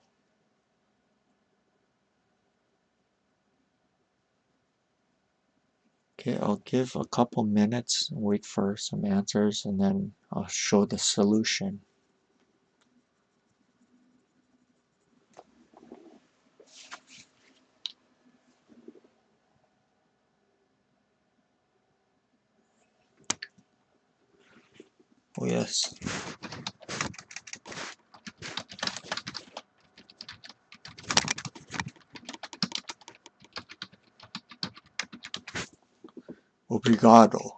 Okay, I'll give a couple minutes and wait for some answers, and then I'll show the solution. Oh yes. Obrigado.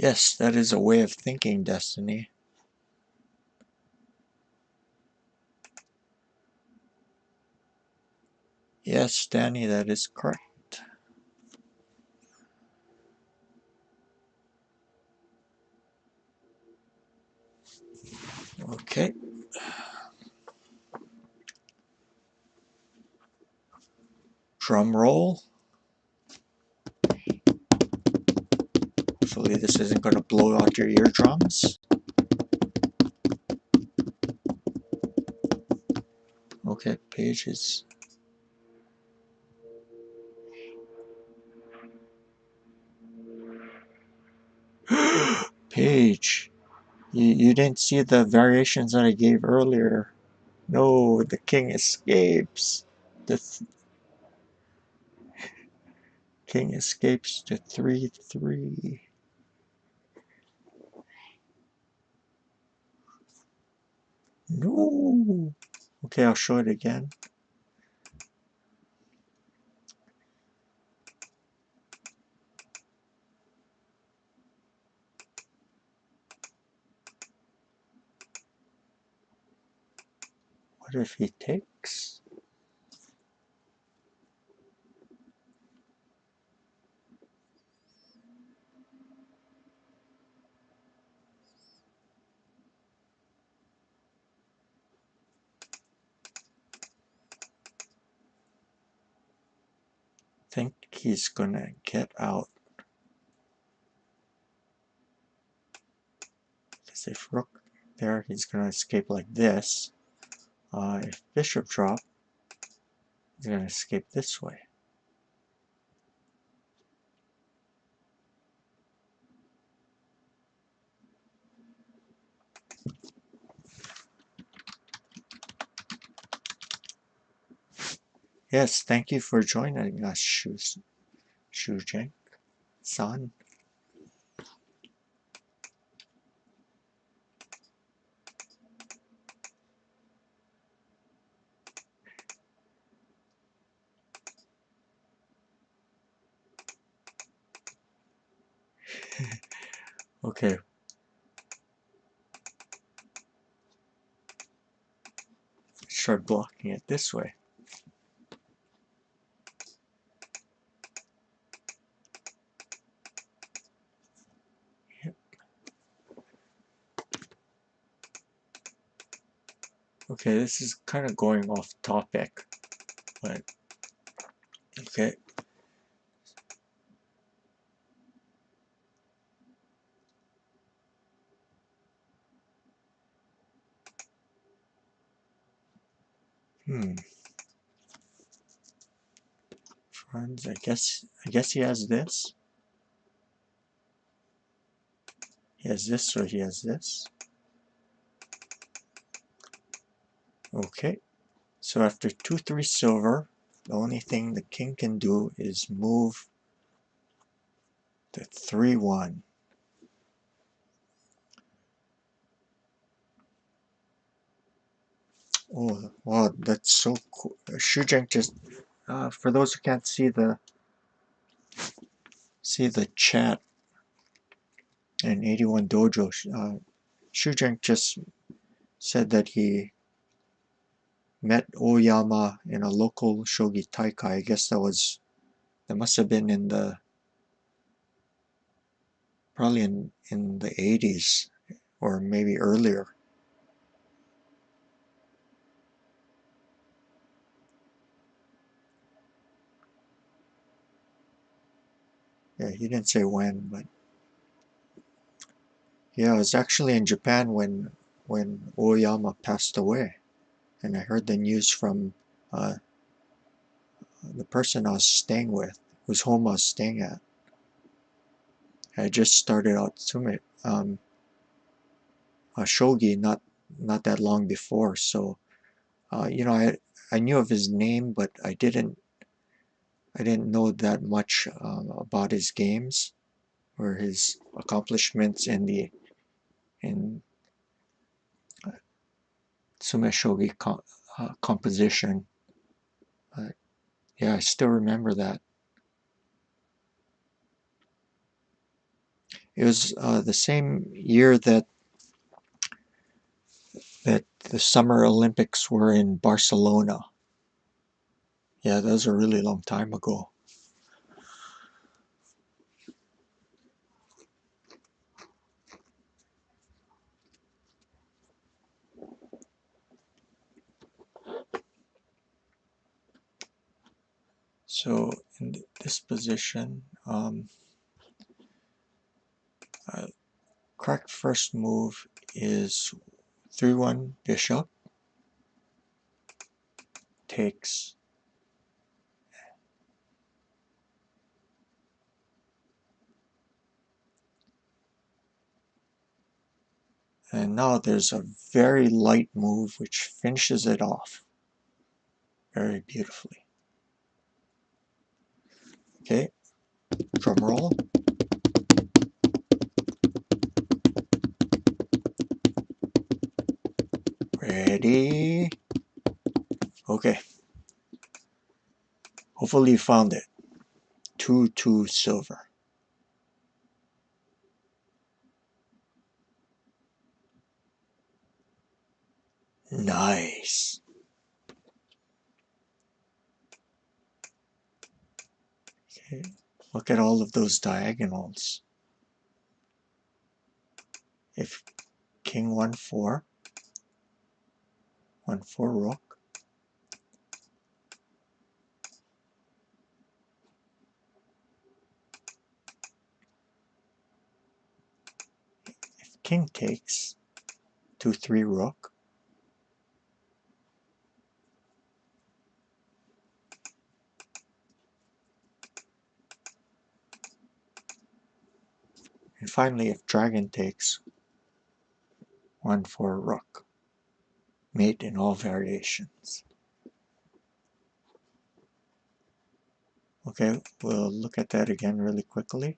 Yes, that is a way of thinking, Destiny. Yes, Danny, that is correct. Okay. Drum roll. Hopefully this isn't going to blow out your eardrums. Okay, pages. Page. You didn't see the variations that I gave earlier. No, the king escapes. The king escapes to 3-3. No. Okay, I'll show it again. What if he takes? Think he's gonna get out. Because if rook there, he's gonna escape like this. If bishop drop, he's gonna escape this way. Yes, thank you for joining us, Shujeng-san. Okay. Start blocking it this way. Yep. Okay, this is kind of going off topic, but okay. Hmm. Runs. I guess he has this. He has this, or he has this. Okay. So after 2-3 silver, the only thing the king can do is move to 3-1. Oh, wow, that's so cool. Shujeng just, for those who can't see the chat in 81 Dojo, Shujeng just said that he met Oyama in a local shogi taikai. I guess that must have been in probably in the 80s or maybe earlier. Yeah, he didn't say when, but yeah, I was actually in Japan when Oyama passed away, and I heard the news from uh, the person I was staying with, whose home I was staying at. I just started out shogi not that long before, so you know, I knew of his name, but I didn't know that much about his games or his accomplishments in tsumeshogi composition. But yeah, I still remember that. It was the same year that the Summer Olympics were in Barcelona. Yeah, that was a really long time ago. So in this position, correct first move is 3-1 bishop takes, and now there's a very light move which finishes it off very beautifully. Okay, drum roll. Ready? Okay. Hopefully you found it. 2-2 silver. Nice. Okay. Look at all of those diagonals. If king 1-4, 1-4 rook, if king takes 2-3 rook, and finally if dragon takes 1-4 rook, mate in all variations. Okay, we'll look at that again really quickly.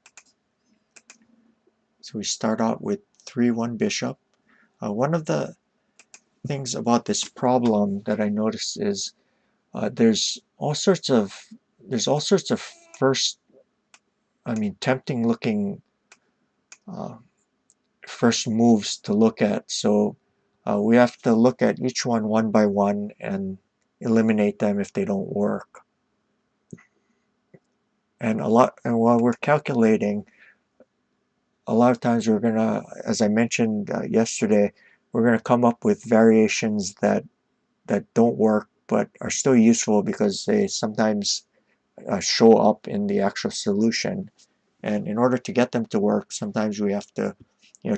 So we start out with 3-1 bishop. One of the things about this problem that I noticed is there's all sorts of tempting looking first moves to look at. So we have to look at each one by one and eliminate them if they don't work. And while we're calculating, a lot of times we're gonna, as I mentioned yesterday, we're gonna come up with variations that don't work but are still useful because they sometimes show up in the actual solution. And in order to get them to work, sometimes we have to,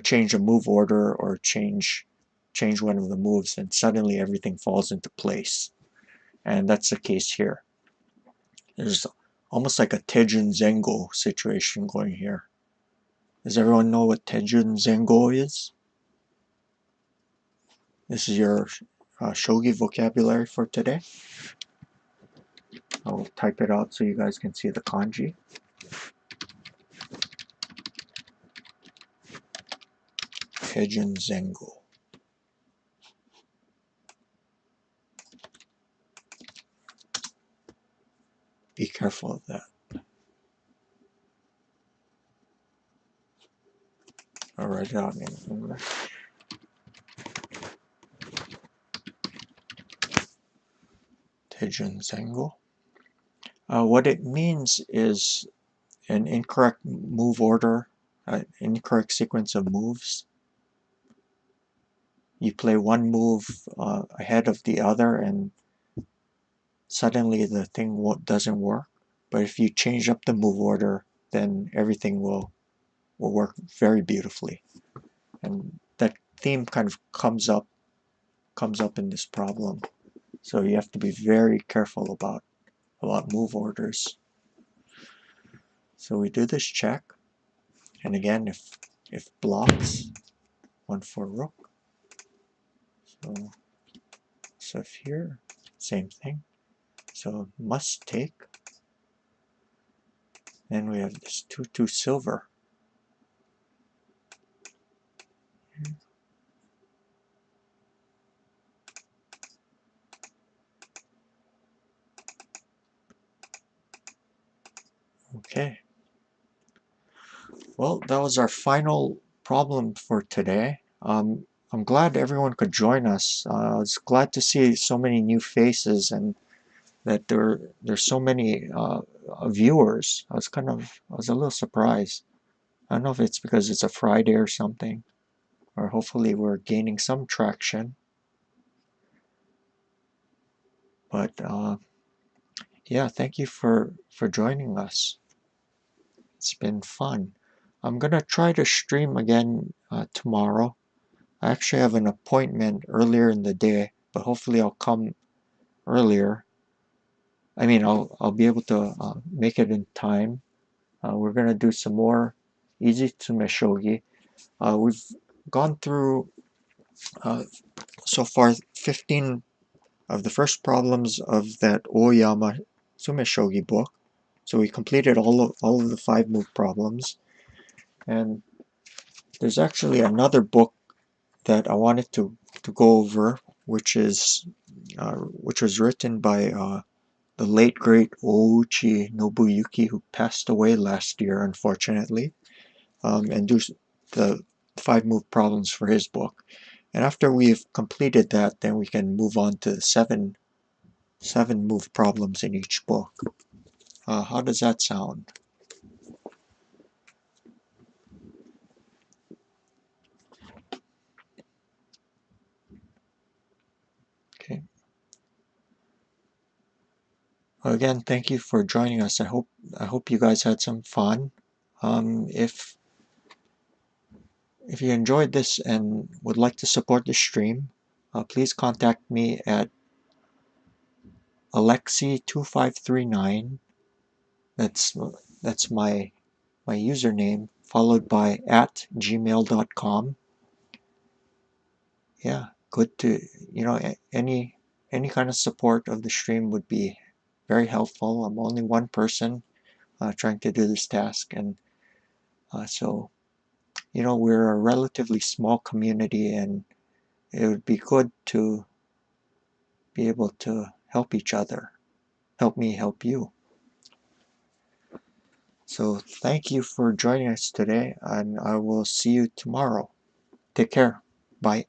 change a move order or change one of the moves, and suddenly everything falls into place. And that's the case here. There's almost like a Teijin Zengo situation going here. Does everyone know what Teijin Zengo is? This is your shogi vocabulary for today. I'll type it out so you guys can see the kanji. Teijin Zengo. Be careful of that. I'll write it out in English. Teijin Zengo. What it means is an incorrect move order, an incorrect sequence of moves. You play one move ahead of the other and suddenly the thing doesn't work. But if you change up the move order, then everything will work very beautifully. And that theme kind of comes up in this problem. So you have to be very careful about move orders. So we do this check, and again, if blocks, 1 for rook. So if here, same thing. So must take. Then we have this 2-2 silver. Okay. Well, that was our final problem for today. I'm glad everyone could join us. I was glad to see so many new faces and that there's so many viewers. I was a little surprised. I don't know if it's because it's a Friday or something, or hopefully we're gaining some traction. But yeah, thank you for joining us. It's been fun. I'm gonna try to stream again tomorrow. I actually have an appointment earlier in the day, but hopefully I'll come earlier. I mean, I'll be able to make it in time. We're gonna do some more easy tsumeshogi. We've gone through so far 15 of the first problems of that Oyama tsumeshogi book. So we completed all of the 5 move problems, and there's actually another book that I wanted to go over, which was written by the late great Ouchi Nobuyuki, who passed away last year, unfortunately, and do the 5 move problems for his book. And after we've completed that, then we can move on to the 7 move problems in each book. How does that sound? Okay. Well, again, thank you for joining us. I hope you guys had some fun. If you enjoyed this and would like to support the stream, please contact me at Alexi2539. That's my username, followed by @gmail.com. Yeah, good to, any kind of support of the stream would be very helpful. I'm only one person trying to do this task, and so we're a relatively small community, and it would be good to be able to help each other. Help me help you. So thank you for joining us today, and I will see you tomorrow. Take care. Bye.